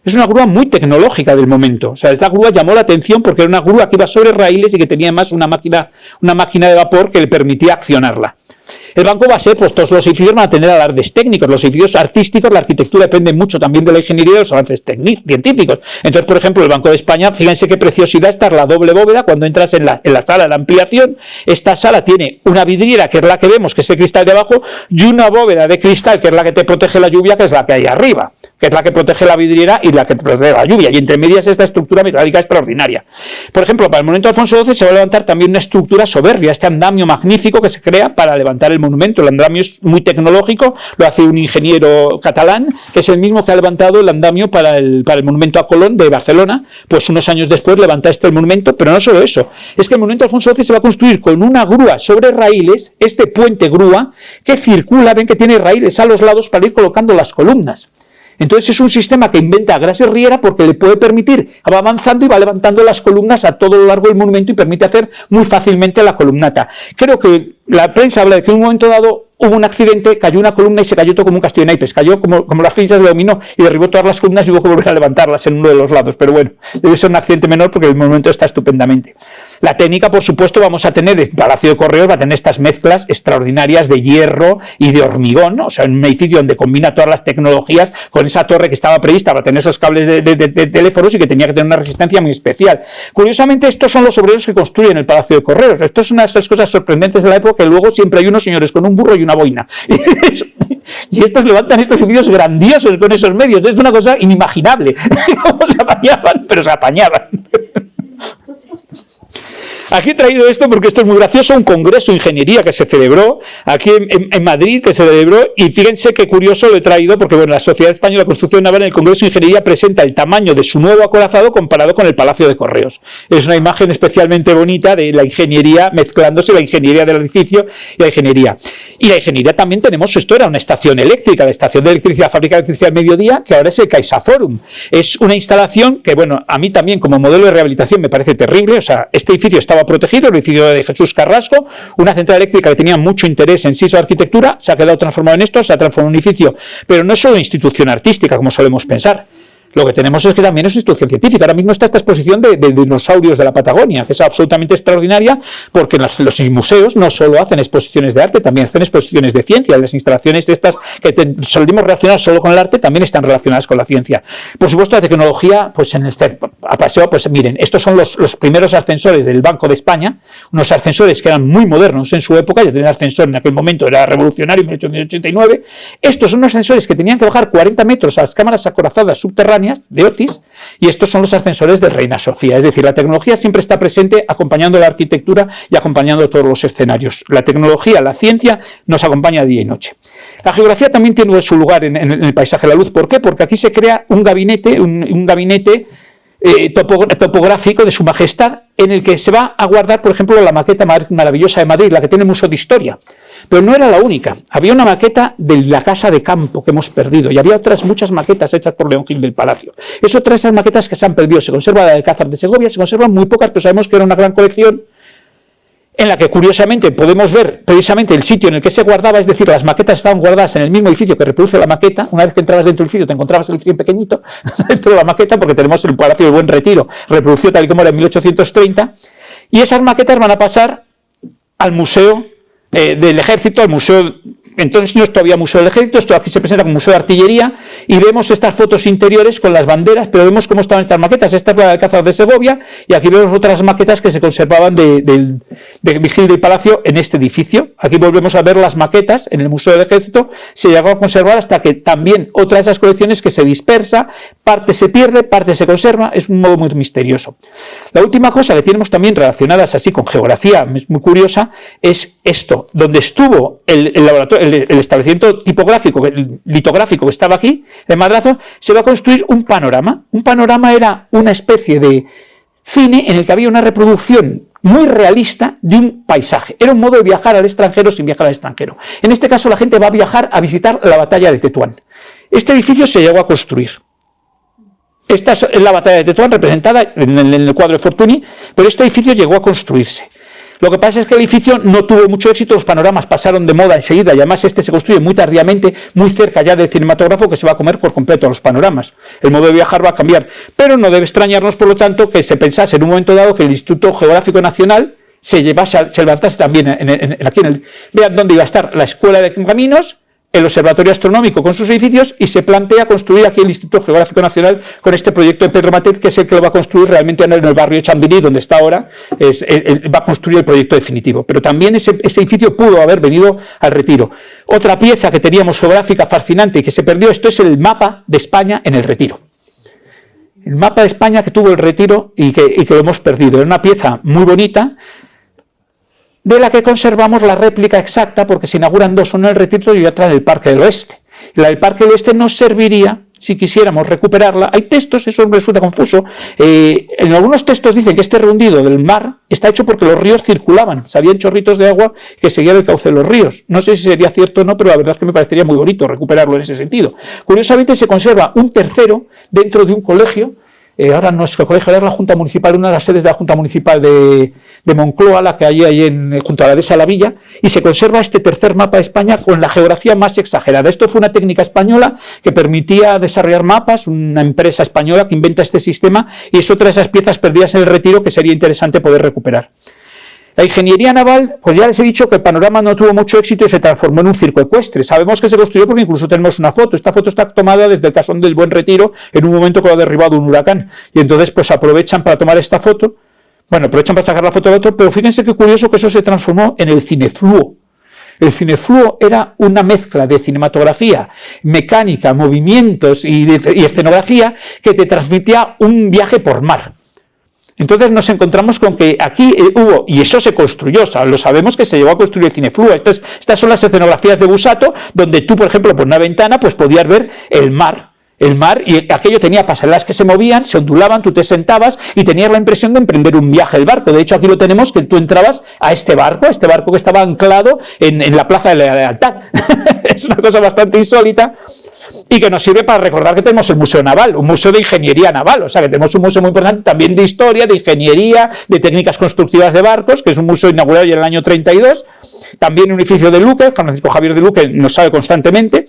Es una grúa muy tecnológica del momento. O sea, esta grúa llamó la atención porque era una grúa que iba sobre raíles y que tenía además una máquina de vapor que le permitía accionarla. El banco va a ser, pues todos los edificios van a tener alardes técnicos, los edificios artísticos, la arquitectura depende mucho también de la ingeniería y de los avances científicos. Entonces, por ejemplo, el Banco de España, fíjense qué preciosidad está la doble bóveda cuando entras en la sala de la ampliación. Esta sala tiene una vidriera, que es la que vemos, que es el cristal de abajo, y una bóveda de cristal, que es la que te protege la lluvia, que es la que hay arriba, que es la que protege la vidriera y la que protege la lluvia, y entre medias esta estructura metálica extraordinaria. Por ejemplo, para el monumento de Alfonso XII se va a levantar también una estructura soberbia, este andamio magnífico que se crea para levantar el monumento. El andamio es muy tecnológico, lo hace un ingeniero catalán, que es el mismo que ha levantado el andamio para el monumento a Colón de Barcelona. Pues unos años después levanta el monumento, pero no solo eso, es que el monumento de Alfonso XII se va a construir con una grúa sobre raíles, este puente grúa, que circula, ven que tiene raíles a los lados para ir colocando las columnas. Entonces es un sistema que inventa Grases Riera porque le puede permitir, va avanzando y va levantando las columnas a todo lo largo del monumento y permite hacer muy fácilmente la columnata. Creo que la prensa habla de que en un momento dado hubo un accidente, cayó una columna y se cayó todo como un castillo de naipes, cayó como las fichas de dominó y derribó todas las columnas y hubo que volver a levantarlas en uno de los lados, pero bueno, debe ser un accidente menor porque el monumento está estupendamente. La técnica, por supuesto, vamos a tener, el Palacio de Correos va a tener estas mezclas extraordinarias de hierro y de hormigón, ¿no? O sea, un edificio donde combina todas las tecnologías con esa torre que estaba prevista para tener esos cables de teléfonos y que tenía que tener una resistencia muy especial. Curiosamente, estos son los obreros que construyen el Palacio de Correos. Esto es una de esas cosas sorprendentes de la época, que luego siempre hay unos señores con un burro y una boina. Y estos levantan estos edificios grandiosos con esos medios. Es una cosa inimaginable. ¿Cómo se apañaban? Pero se apañaban. Aquí he traído esto porque esto es muy gracioso, un congreso de ingeniería que se celebró aquí en Madrid, que se celebró, y fíjense qué curioso lo he traído porque bueno, la Sociedad Española de Construcción Naval en el Congreso de Ingeniería presenta el tamaño de su nuevo acorazado comparado con el Palacio de Correos. Es una imagen especialmente bonita de la ingeniería mezclándose, la ingeniería del edificio y la ingeniería. Y la ingeniería también tenemos, esto era una estación eléctrica, la estación de electricidad, la fábrica de electricidad al mediodía, que ahora es el CaixaForum. Es una instalación que, bueno, a mí también como modelo de rehabilitación me parece terrible. O sea, este edificio estaba protegido, el edificio de Jesús Carrasco, una central eléctrica que tenía mucho interés en sí su arquitectura, se ha quedado transformado en esto, se ha transformado en un edificio, pero no es solo una institución artística como solemos pensar. Lo que tenemos es que también es institución científica. Ahora mismo está esta exposición de dinosaurios de la Patagonia, que es absolutamente extraordinaria, porque los museos no solo hacen exposiciones de arte, también hacen exposiciones de ciencia. Las instalaciones estas que solimos relacionar solo con el arte también están relacionadas con la ciencia. Por supuesto, la tecnología, pues en este paseo, pues miren, estos son los primeros ascensores del Banco de España, unos ascensores que eran muy modernos en su época. Ya tener ascensor en aquel momento era revolucionario, en 1889. Estos son unos ascensores que tenían que bajar 40 metros a las cámaras acorazadas subterráneas de Otis, y estos son los ascensores de Reina Sofía. Es decir, la tecnología siempre está presente acompañando la arquitectura y acompañando todos los escenarios. La tecnología, la ciencia nos acompaña día y noche. La geografía también tiene su lugar en el paisaje de la luz. ¿Por qué? Porque aquí se crea un gabinete, topográfico de Su Majestad, en el que se va a guardar, por ejemplo, la maqueta maravillosa de Madrid, la que tiene el Museo de Historia. Pero no era la única. Había una maqueta de la Casa de Campo que hemos perdido, y había otras muchas maquetas hechas por León Gil del Palacio. Es otra de esas maquetas que se han perdido. Se conserva la del Alcázar de Segovia, se conservan muy pocas, pero sabemos que era una gran colección, en la que curiosamente podemos ver precisamente el sitio en el que se guardaba. Es decir, las maquetas estaban guardadas en el mismo edificio que reproduce la maqueta. Una vez que entrabas dentro del edificio, te encontrabas el edificio pequeñito dentro de la maqueta, porque tenemos el Palacio del Buen Retiro reproducido tal y como era en 1830, y esas maquetas van a pasar al Museo del Ejército, al Museo. Entonces no es todavía Museo del Ejército, esto aquí se presenta como Museo de Artillería, y vemos estas fotos interiores con las banderas, pero vemos cómo estaban estas maquetas. Esta es la del Alcázar de Segovia, y aquí vemos otras maquetas que se conservaban de Vigil del Palacio en este edificio. Aquí volvemos a ver las maquetas en el Museo del Ejército. Se llegó a conservar hasta que también otra de esas colecciones que se dispersa, parte se pierde, parte se conserva. Es un modo muy misterioso. La última cosa que tenemos también relacionadas así con geografía, muy curiosa, es esto, donde estuvo el laboratorio, el establecimiento tipográfico, litográfico que estaba aquí, de Madrazo. Se va a construir un panorama. Un panorama era una especie de cine en el que había una reproducción muy realista de un paisaje. Era un modo de viajar al extranjero sin viajar al extranjero. En este caso, la gente va a viajar a visitar la batalla de Tetuán. Este edificio se llegó a construir. Esta es la batalla de Tetuán representada en el cuadro de Fortuny, pero este edificio llegó a construirse. Lo que pasa es que el edificio no tuvo mucho éxito, los panoramas pasaron de moda enseguida, y además este se construye muy tardíamente, muy cerca ya del cinematógrafo, que se va a comer por completo a los panoramas. El modo de viajar va a cambiar, pero no debe extrañarnos, por lo tanto, que se pensase en un momento dado que el Instituto Geográfico Nacional se levantase también vean dónde iba a estar la Escuela de Caminos, el Observatorio Astronómico con sus edificios, y se plantea construir aquí el Instituto Geográfico Nacional con este proyecto de Pedro Matet, que es el que lo va a construir realmente en el barrio de Chamberí, donde está ahora. Va a construir el proyecto definitivo. Pero también ese edificio pudo haber venido al Retiro. Otra pieza que teníamos geográfica fascinante y que se perdió, esto es el mapa de España en el Retiro. El mapa de España que tuvo el Retiro y que lo hemos perdido. Era una pieza muy bonita, de la que conservamos la réplica exacta, porque se inauguran dos, una en el Retiro y otra en el Parque del Oeste. La del Parque del Oeste nos serviría si quisiéramos recuperarla. Hay textos, eso me resulta confuso. En algunos textos dicen que este hundido del mar está hecho porque los ríos circulaban, salían chorritos de agua que seguían el cauce de los ríos. No sé si sería cierto o no, pero la verdad es que me parecería muy bonito recuperarlo en ese sentido. Curiosamente se conserva un tercero dentro de un colegio. Ahora no es el colegio, ahora es la Junta Municipal, una de las sedes de la Junta Municipal de Moncloa, la que hay ahí junto a la dehesa La Villa, y se conserva este tercer mapa de España con la geografía más exagerada. Esto fue una técnica española que permitía desarrollar mapas, una empresa española que inventa este sistema, y es otra de esas piezas perdidas en el Retiro que sería interesante poder recuperar. La ingeniería naval, pues ya les he dicho que el panorama no tuvo mucho éxito y se transformó en un circo ecuestre. Sabemos que se construyó porque incluso tenemos una foto. Esta foto está tomada desde el casón del Buen Retiro en un momento que lo ha derribado un huracán. Y entonces pues aprovechan para tomar esta foto. Bueno, aprovechan para sacar la foto del otro, pero fíjense qué curioso que eso se transformó en el cinefluo. El cinefluo era una mezcla de cinematografía, mecánica, movimientos y escenografía que te transmitía un viaje por mar. Entonces nos encontramos con que aquí hubo, y eso se construyó, o sea, lo sabemos que se llegó a construir el cinefluo. Estas son las escenografías de Busato, donde tú, por ejemplo, por una ventana, pues podías ver el mar, y aquello tenía pasarelas que se movían, se ondulaban, tú te sentabas y tenías la impresión de emprender un viaje del barco. De hecho, aquí lo tenemos, que tú entrabas a este barco que estaba anclado en la Plaza de la Lealtad. Es una cosa bastante insólita, y que nos sirve para recordar que tenemos el Museo Naval, un museo de ingeniería naval, o sea que tenemos un museo muy importante también de historia, de ingeniería, de técnicas constructivas de barcos, que es un museo inaugurado ya en el año 32, también un edificio de Luque, Francisco Javier de Luque nos sabe constantemente,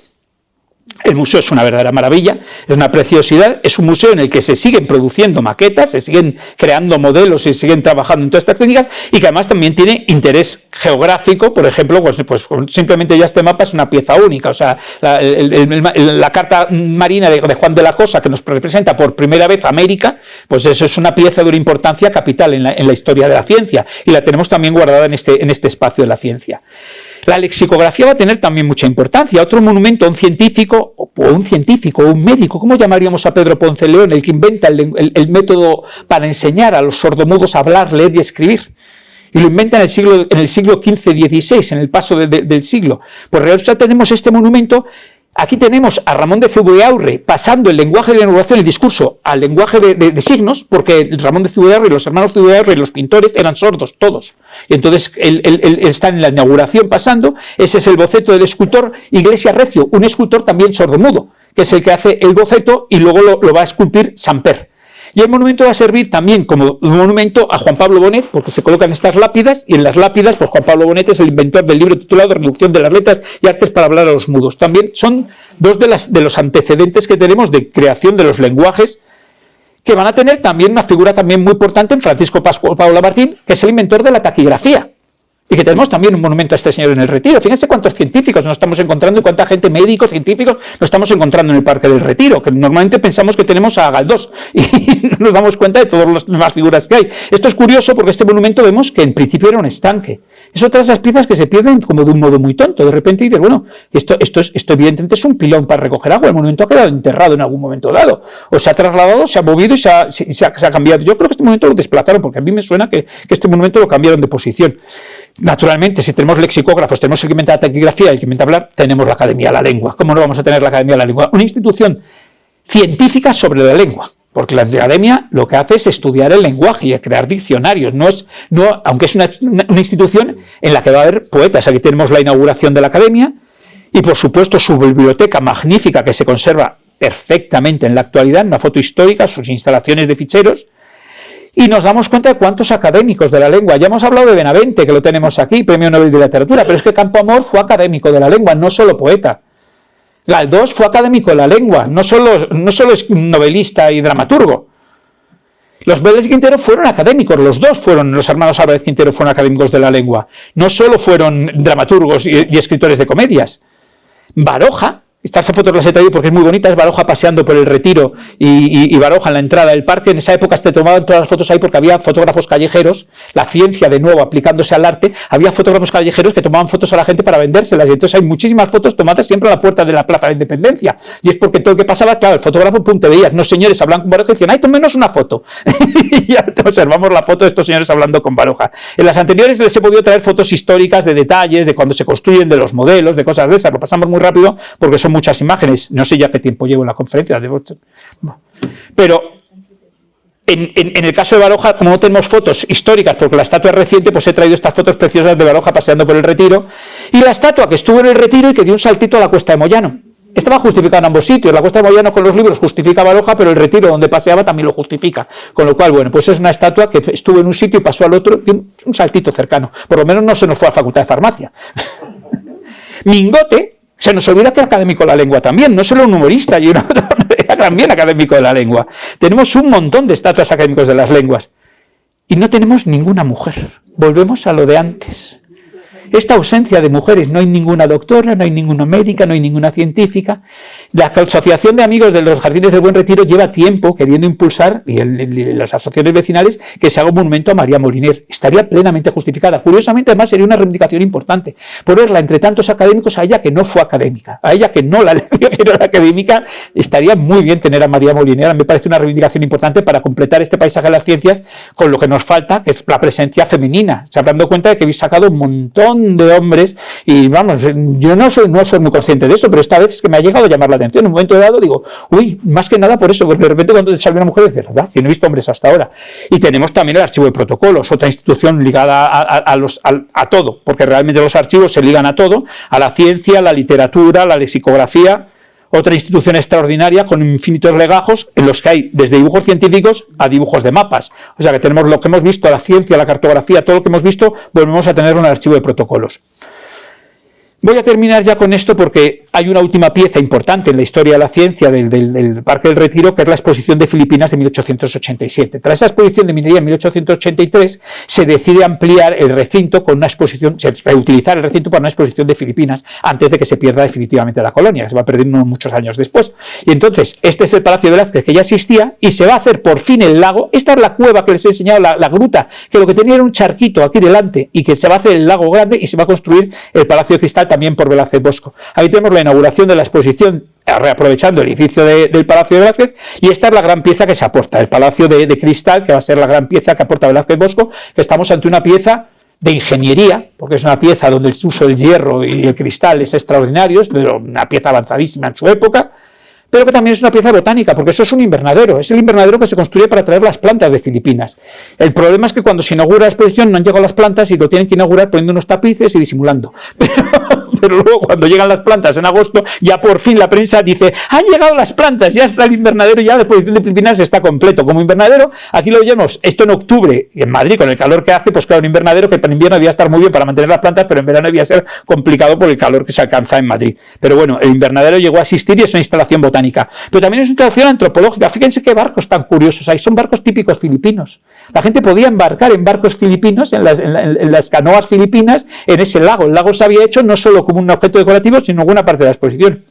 El museo es una verdadera maravilla, es una preciosidad, es un museo en el que se siguen produciendo maquetas, se siguen creando modelos, se siguen trabajando en todas estas técnicas y que además también tiene interés geográfico. Por ejemplo, pues simplemente ya este mapa es una pieza única, o sea, la carta marina de Juan de la Cosa, que nos representa por primera vez América, pues eso es una pieza de una importancia capital en la historia de la ciencia y la tenemos también guardada en este espacio de la ciencia. La lexicografía va a tener también mucha importancia. Otro monumento, un científico, o un médico, ¿cómo llamaríamos a Pedro Ponce León, el que inventa el método para enseñar a los sordomudos a hablar, leer y escribir? Y lo inventa en el siglo XV-XVI, en el paso del siglo. Pues realmente ya tenemos este monumento. Aquí tenemos a Ramón de Zubeaurre pasando el lenguaje de la inauguración, el discurso, al lenguaje de signos, porque Ramón de Zubeaurre y los hermanos Zubeaurre y los pintores eran sordos, todos. Y entonces él está en la inauguración pasando. Ese es el boceto del escultor Iglesias Recio, un escultor también sordomudo, que es el que hace el boceto y luego lo va a esculpir Samper. Y el monumento va a servir también como un monumento a Juan Pablo Bonet, porque se colocan estas lápidas, y en las lápidas, pues Juan Pablo Bonet es el inventor del libro titulado Reducción de las letras y artes para hablar a los mudos. También son dos de los antecedentes que tenemos de creación de los lenguajes, que van a tener también una figura también muy importante en Francisco Paula Martín, que es el inventor de la taquigrafía. Y que tenemos también un monumento a este señor en el Retiro. Fíjense cuántos científicos nos estamos encontrando y cuánta gente, médicos, científicos, nos estamos encontrando en el Parque del Retiro, que normalmente pensamos que tenemos a Galdós y nos damos cuenta de todas las demás figuras que hay. Esto es curioso porque este monumento vemos que en principio era un estanque. Es otra de esas piezas que se pierden como de un modo muy tonto. De repente dices, bueno, esto evidentemente es un pilón para recoger agua. El monumento ha quedado enterrado en algún momento dado. O se ha trasladado, se ha movido y se ha cambiado. Yo creo que este monumento lo desplazaron porque a mí me suena que este monumento lo cambiaron de posición. Naturalmente, si tenemos lexicógrafos, tenemos el que inventa la taquigrafía y el que inventa hablar, tenemos la Academia de la Lengua. ¿Cómo no vamos a tener la Academia de la Lengua? Una institución científica sobre la lengua, porque la Academia lo que hace es estudiar el lenguaje y crear diccionarios. Aunque es una institución en la que va a haber poetas. Aquí tenemos la inauguración de la Academia y, por supuesto, su biblioteca magnífica que se conserva perfectamente en la actualidad, una foto histórica, sus instalaciones de ficheros. Y nos damos cuenta de cuántos académicos de la lengua. Ya hemos hablado de Benavente, que lo tenemos aquí, Premio Nobel de Literatura, pero es que Campoamor fue académico de la lengua, no solo poeta. Galdós fue académico de la lengua, no solo es novelista y dramaturgo. Los Vélez Quintero fueron académicos, los hermanos Álvarez Quintero fueron académicos de la lengua. No solo fueron dramaturgos y escritores de comedias. Baroja, esta foto que os he traído porque es muy bonita, es Baroja paseando por el Retiro y Baroja en la entrada del parque. En esa época se tomaban todas las fotos ahí porque había fotógrafos callejeros, la ciencia de nuevo aplicándose al arte, había fotógrafos callejeros que tomaban fotos a la gente para vendérselas y entonces hay muchísimas fotos tomadas siempre a la puerta de la Plaza de la Independencia. Y es porque todo lo que pasaba, claro, el fotógrafo punto veías, no señores hablan con Baroja y decían, ay, tómenos una foto. Y ya observamos la foto de estos señores hablando con Baroja. En las anteriores les he podido traer fotos históricas de detalles, de cuando se construyen, de los modelos, de cosas de esas. Lo pasamos muy rápido porque son muchas imágenes, no sé ya qué tiempo llevo en la conferencia, pero en el caso de Baroja, como no tenemos fotos históricas porque la estatua es reciente, pues he traído estas fotos preciosas de Baroja paseando por el Retiro, y la estatua que estuvo en el Retiro y que dio un saltito a la Cuesta de Moyano. Estaba justificado en ambos sitios, la Cuesta de Moyano con los libros justifica a Baroja, pero el Retiro donde paseaba también lo justifica, con lo cual, bueno, pues es una estatua que estuvo en un sitio y pasó al otro, y un saltito cercano, por lo menos no se nos fue a la Facultad de Farmacia. Mingote, se nos olvida que es académico de la lengua también, no solo un humorista, era también académico de la lengua. Tenemos un montón de estatuas académicos de las lenguas y no tenemos ninguna mujer. Volvemos a lo de antes. Esta ausencia de mujeres, no hay ninguna doctora, no hay ninguna médica, no hay ninguna científica. La Asociación de Amigos de los Jardines del Buen Retiro lleva tiempo queriendo impulsar, y las asociaciones vecinales, que se haga un monumento a María Moliner. Estaría plenamente justificada. Curiosamente, además, sería una reivindicación importante. Ponerla entre tantos académicos a ella que no fue académica, a ella que no la elección que no era académica, estaría muy bien tener a María Moliner. Me parece una reivindicación importante para completar este paisaje de las ciencias con lo que nos falta, que es la presencia femenina. Se habrán dado cuenta de que habéis sacado un montón de hombres y vamos, yo no soy muy consciente de eso, pero esta vez es que me ha llegado a llamar la atención. En un momento dado digo, uy, más que nada por eso, porque de repente cuando te sale una mujer dices, ¿verdad? Que no he visto hombres hasta ahora. Y tenemos también el Archivo de Protocolos, otra institución ligada a todo, porque realmente los archivos se ligan a todo, a la ciencia, a la literatura, a la lexicografía. Otra institución extraordinaria con infinitos legajos en los que hay desde dibujos científicos a dibujos de mapas. O sea que tenemos lo que hemos visto, la ciencia, la cartografía, todo lo que hemos visto, volvemos a tener un archivo de protocolos. Voy a terminar ya con esto porque hay una última pieza importante en la historia de la ciencia del Parque del Retiro, que es la exposición de Filipinas de 1887. Tras esa exposición de minería en 1883, se decide ampliar el recinto con una exposición, reutilizar el recinto para una exposición de Filipinas antes de que se pierda definitivamente la colonia, que se va a perder muchos años después. Y entonces, este es el Palacio de Velázquez que ya existía y se va a hacer por fin el lago. Esta es la cueva que les he enseñado, la gruta, que lo que tenía era un charquito aquí delante y que se va a hacer el lago grande y se va a construir el Palacio de Cristal también por Velázquez Bosco. Ahí tenemos la inauguración de la exposición, reaprovechando el edificio del Palacio de Velázquez, y esta es la gran pieza que se aporta, el Palacio de Cristal, que va a ser la gran pieza que aporta Velázquez Bosco, que estamos ante una pieza de ingeniería, porque es una pieza donde el uso del hierro y el cristal es extraordinario, es una pieza avanzadísima en su época, pero que también es una pieza botánica, porque eso es un invernadero, es el invernadero que se construye para traer las plantas de Filipinas. El problema es que cuando se inaugura la exposición no han llegado las plantas y lo tienen que inaugurar poniendo unos tapices y disimulando. Pero luego cuando llegan las plantas en agosto, ya por fin la prensa dice, han llegado las plantas, ya está el invernadero, ya la exposición de Filipinas está completo. Como invernadero, aquí lo llevamos, esto en octubre, y en Madrid, con el calor que hace, pues claro, un invernadero que para invierno debía estar muy bien para mantener las plantas, pero en verano debía ser complicado por el calor que se alcanza en Madrid. Pero bueno, el invernadero llegó a existir y es una instalación botánica. Pero también es una instalación antropológica. Fíjense qué barcos tan curiosos hay, son barcos típicos filipinos. La gente podía embarcar en barcos filipinos, en las canoas filipinas, en ese lago. El lago se había hecho no solo como un objeto decorativo, sino en buena parte de la exposición.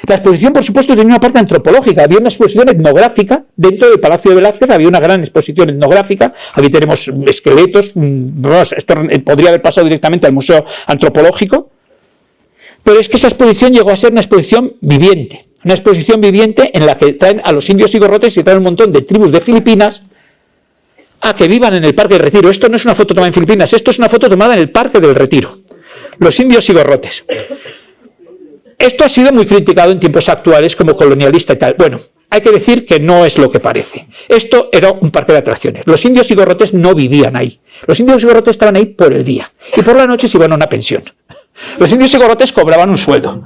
La exposición, por supuesto, tenía una parte antropológica. Había una exposición etnográfica dentro del Palacio de Velázquez, había una gran exposición etnográfica. Aquí tenemos esqueletos. Esto podría haber pasado directamente al Museo Antropológico. Pero es que esa exposición llegó a ser una exposición viviente. Una exposición viviente en la que traen a los indios y gorrotes y traen un montón de tribus de Filipinas a que vivan en el Parque del Retiro. Esto no es una foto tomada en Filipinas, esto es una foto tomada en el Parque del Retiro. Los indios y gorrotes. Esto ha sido muy criticado en tiempos actuales como colonialista y tal. Bueno, hay que decir que no es lo que parece. Esto era un parque de atracciones. Los indios y gorrotes no vivían ahí. Los indios y gorrotes estaban ahí por el día. Y por la noche se iban a una pensión. Los indios y gorrotes cobraban un sueldo.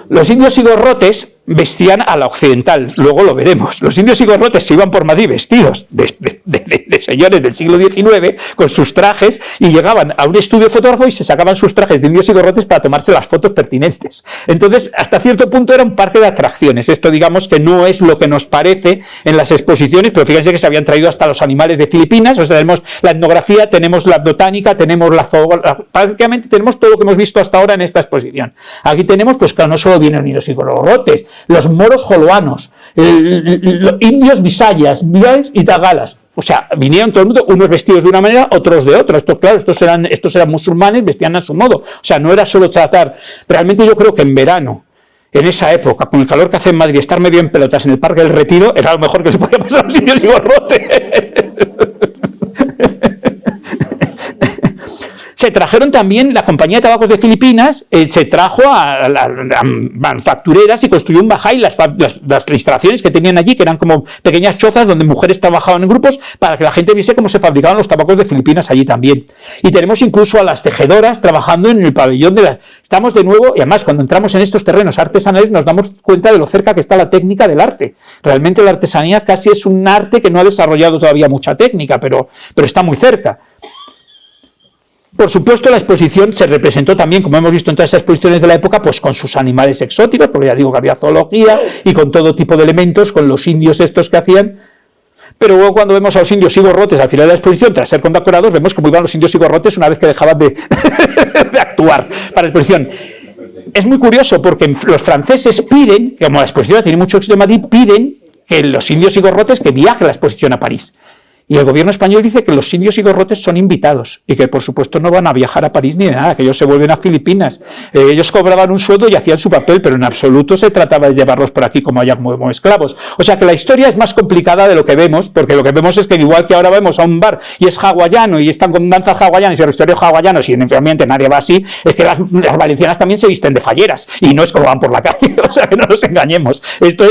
Los indios y gorrotes vestían a la occidental, luego lo veremos. Los indios y gorrotes se iban por Madrid vestidos de señores del siglo XIX con sus trajes y llegaban a un estudio fotógrafo y se sacaban sus trajes de indios y gorrotes para tomarse las fotos pertinentes. Entonces, hasta cierto punto era un parque de atracciones. Esto, digamos, que no es lo que nos parece en las exposiciones, pero fíjense que se habían traído hasta los animales de Filipinas. O sea, tenemos la etnografía, tenemos la botánica, tenemos la zoología, prácticamente tenemos todo lo que hemos visto hasta ahora en esta exposición. Aquí tenemos, pues claro, no solo vienen indios y gorrotes, los moros joloanos, los indios bisayas, biales y tagalas. O sea, vinieron todo el mundo, unos vestidos de una manera, otros de otra. Esto, claro, estos eran musulmanes, vestían a su modo. O sea, no era solo tratar. Realmente yo creo que en verano, en esa época, con el calor que hace en Madrid, estar medio en pelotas en el Parque del Retiro era lo mejor que se podía pasar a los indios y gorrotes. Se trajeron también, la compañía de tabacos de Filipinas se trajo a manufactureras y construyó un bajay, las instalaciones que tenían allí, que eran como pequeñas chozas donde mujeres trabajaban en grupos para que la gente viese cómo se fabricaban los tabacos de Filipinas allí también. Y tenemos incluso a las tejedoras trabajando en el pabellón de Estamos de nuevo, y además cuando entramos en estos terrenos artesanales nos damos cuenta de lo cerca que está la técnica del arte. Realmente la artesanía casi es un arte que no ha desarrollado todavía mucha técnica, pero está muy cerca. Por supuesto, la exposición se representó también, como hemos visto en todas esas exposiciones de la época, pues con sus animales exóticos, porque ya digo que había zoología y con todo tipo de elementos, con los indios estos que hacían. Pero luego cuando vemos a los indios y gorrotes al final de la exposición, tras ser condecorados, vemos cómo iban los indios y gorrotes una vez que dejaban de actuar para la exposición. Es muy curioso porque los franceses piden, como la exposición tiene mucho éxito en Madrid, piden que los indios y gorrotes que viajen a la exposición a París. Y el gobierno español dice que los indios y gorrotes son invitados y que por supuesto no van a viajar a París ni de nada, que ellos se vuelven a Filipinas. Ellos cobraban un sueldo y hacían su papel, pero en absoluto se trataba de llevarlos por aquí como esclavos. O sea que la historia es más complicada de lo que vemos, porque lo que vemos es que igual que ahora vemos a un bar y es hawaiano y están con danzas hawaianas y vestuarios hawaianos y obviamente nadie va así, es que las valencianas también se visten de falleras y no es como van por la calle, o sea que no nos engañemos.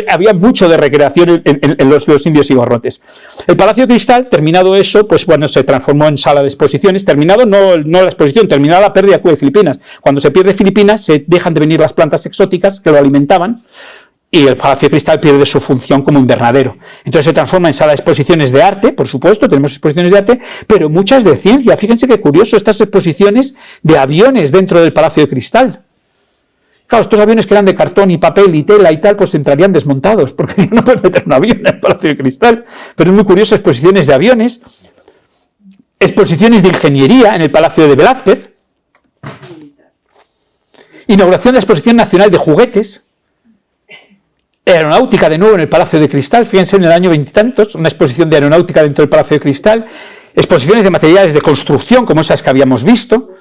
Había mucho de recreación en los indios y gorrotes. El Palacio de Cristal, terminado eso, pues bueno, se transformó en sala de exposiciones. Terminado no la exposición, terminada la pérdida de Filipinas. Cuando se pierde Filipinas, se dejan de venir las plantas exóticas que lo alimentaban y el Palacio de Cristal pierde su función como invernadero. Entonces se transforma en sala de exposiciones de arte, por supuesto, tenemos exposiciones de arte, pero muchas de ciencia. Fíjense qué curioso, estas exposiciones de aviones dentro del Palacio de Cristal. Claro, estos aviones que eran de cartón y papel y tela y tal, pues entrarían desmontados, porque no puedes meter un avión en el Palacio de Cristal. Pero es muy curioso, exposiciones de aviones, exposiciones de ingeniería en el Palacio de Velázquez, inauguración de la Exposición Nacional de Juguetes, aeronáutica de nuevo en el Palacio de Cristal, fíjense en el año veintitantos, una exposición de aeronáutica dentro del Palacio de Cristal, exposiciones de materiales de construcción como esas que habíamos visto,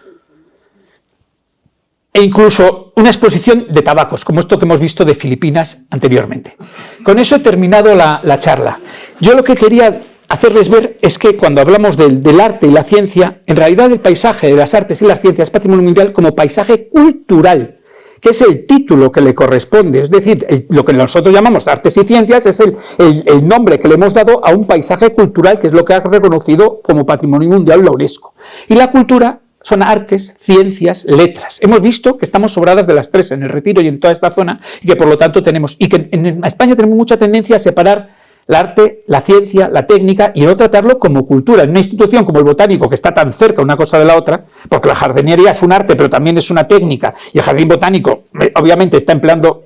e incluso una exposición de tabacos, como esto que hemos visto de Filipinas anteriormente. Con eso he terminado la charla. Yo lo que quería hacerles ver es que cuando hablamos del arte y la ciencia, en realidad el paisaje de las artes y las ciencias es patrimonio mundial como paisaje cultural, que es el título que le corresponde, es decir, lo que nosotros llamamos artes y ciencias es el nombre que le hemos dado a un paisaje cultural, que es lo que ha reconocido como patrimonio mundial la UNESCO. Y la cultura son artes, ciencias, letras. Hemos visto que estamos sobradas de las tres en el Retiro y en toda esta zona, y que por lo tanto tenemos, y que en España tenemos mucha tendencia a separar el arte, la ciencia, la técnica, y no tratarlo como cultura. En una institución como el Botánico, que está tan cerca una cosa de la otra, porque la jardinería es un arte, pero también es una técnica, y el jardín botánico obviamente está empleando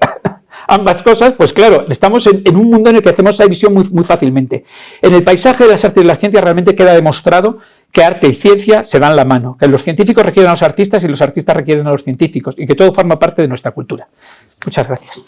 ambas cosas, pues claro, estamos en un mundo en el que hacemos esa visión muy fácilmente. En el paisaje de las artes y las ciencias realmente queda demostrado que arte y ciencia se dan la mano, que los científicos requieren a los artistas y los artistas requieren a los científicos, y que todo forma parte de nuestra cultura. Muchas gracias.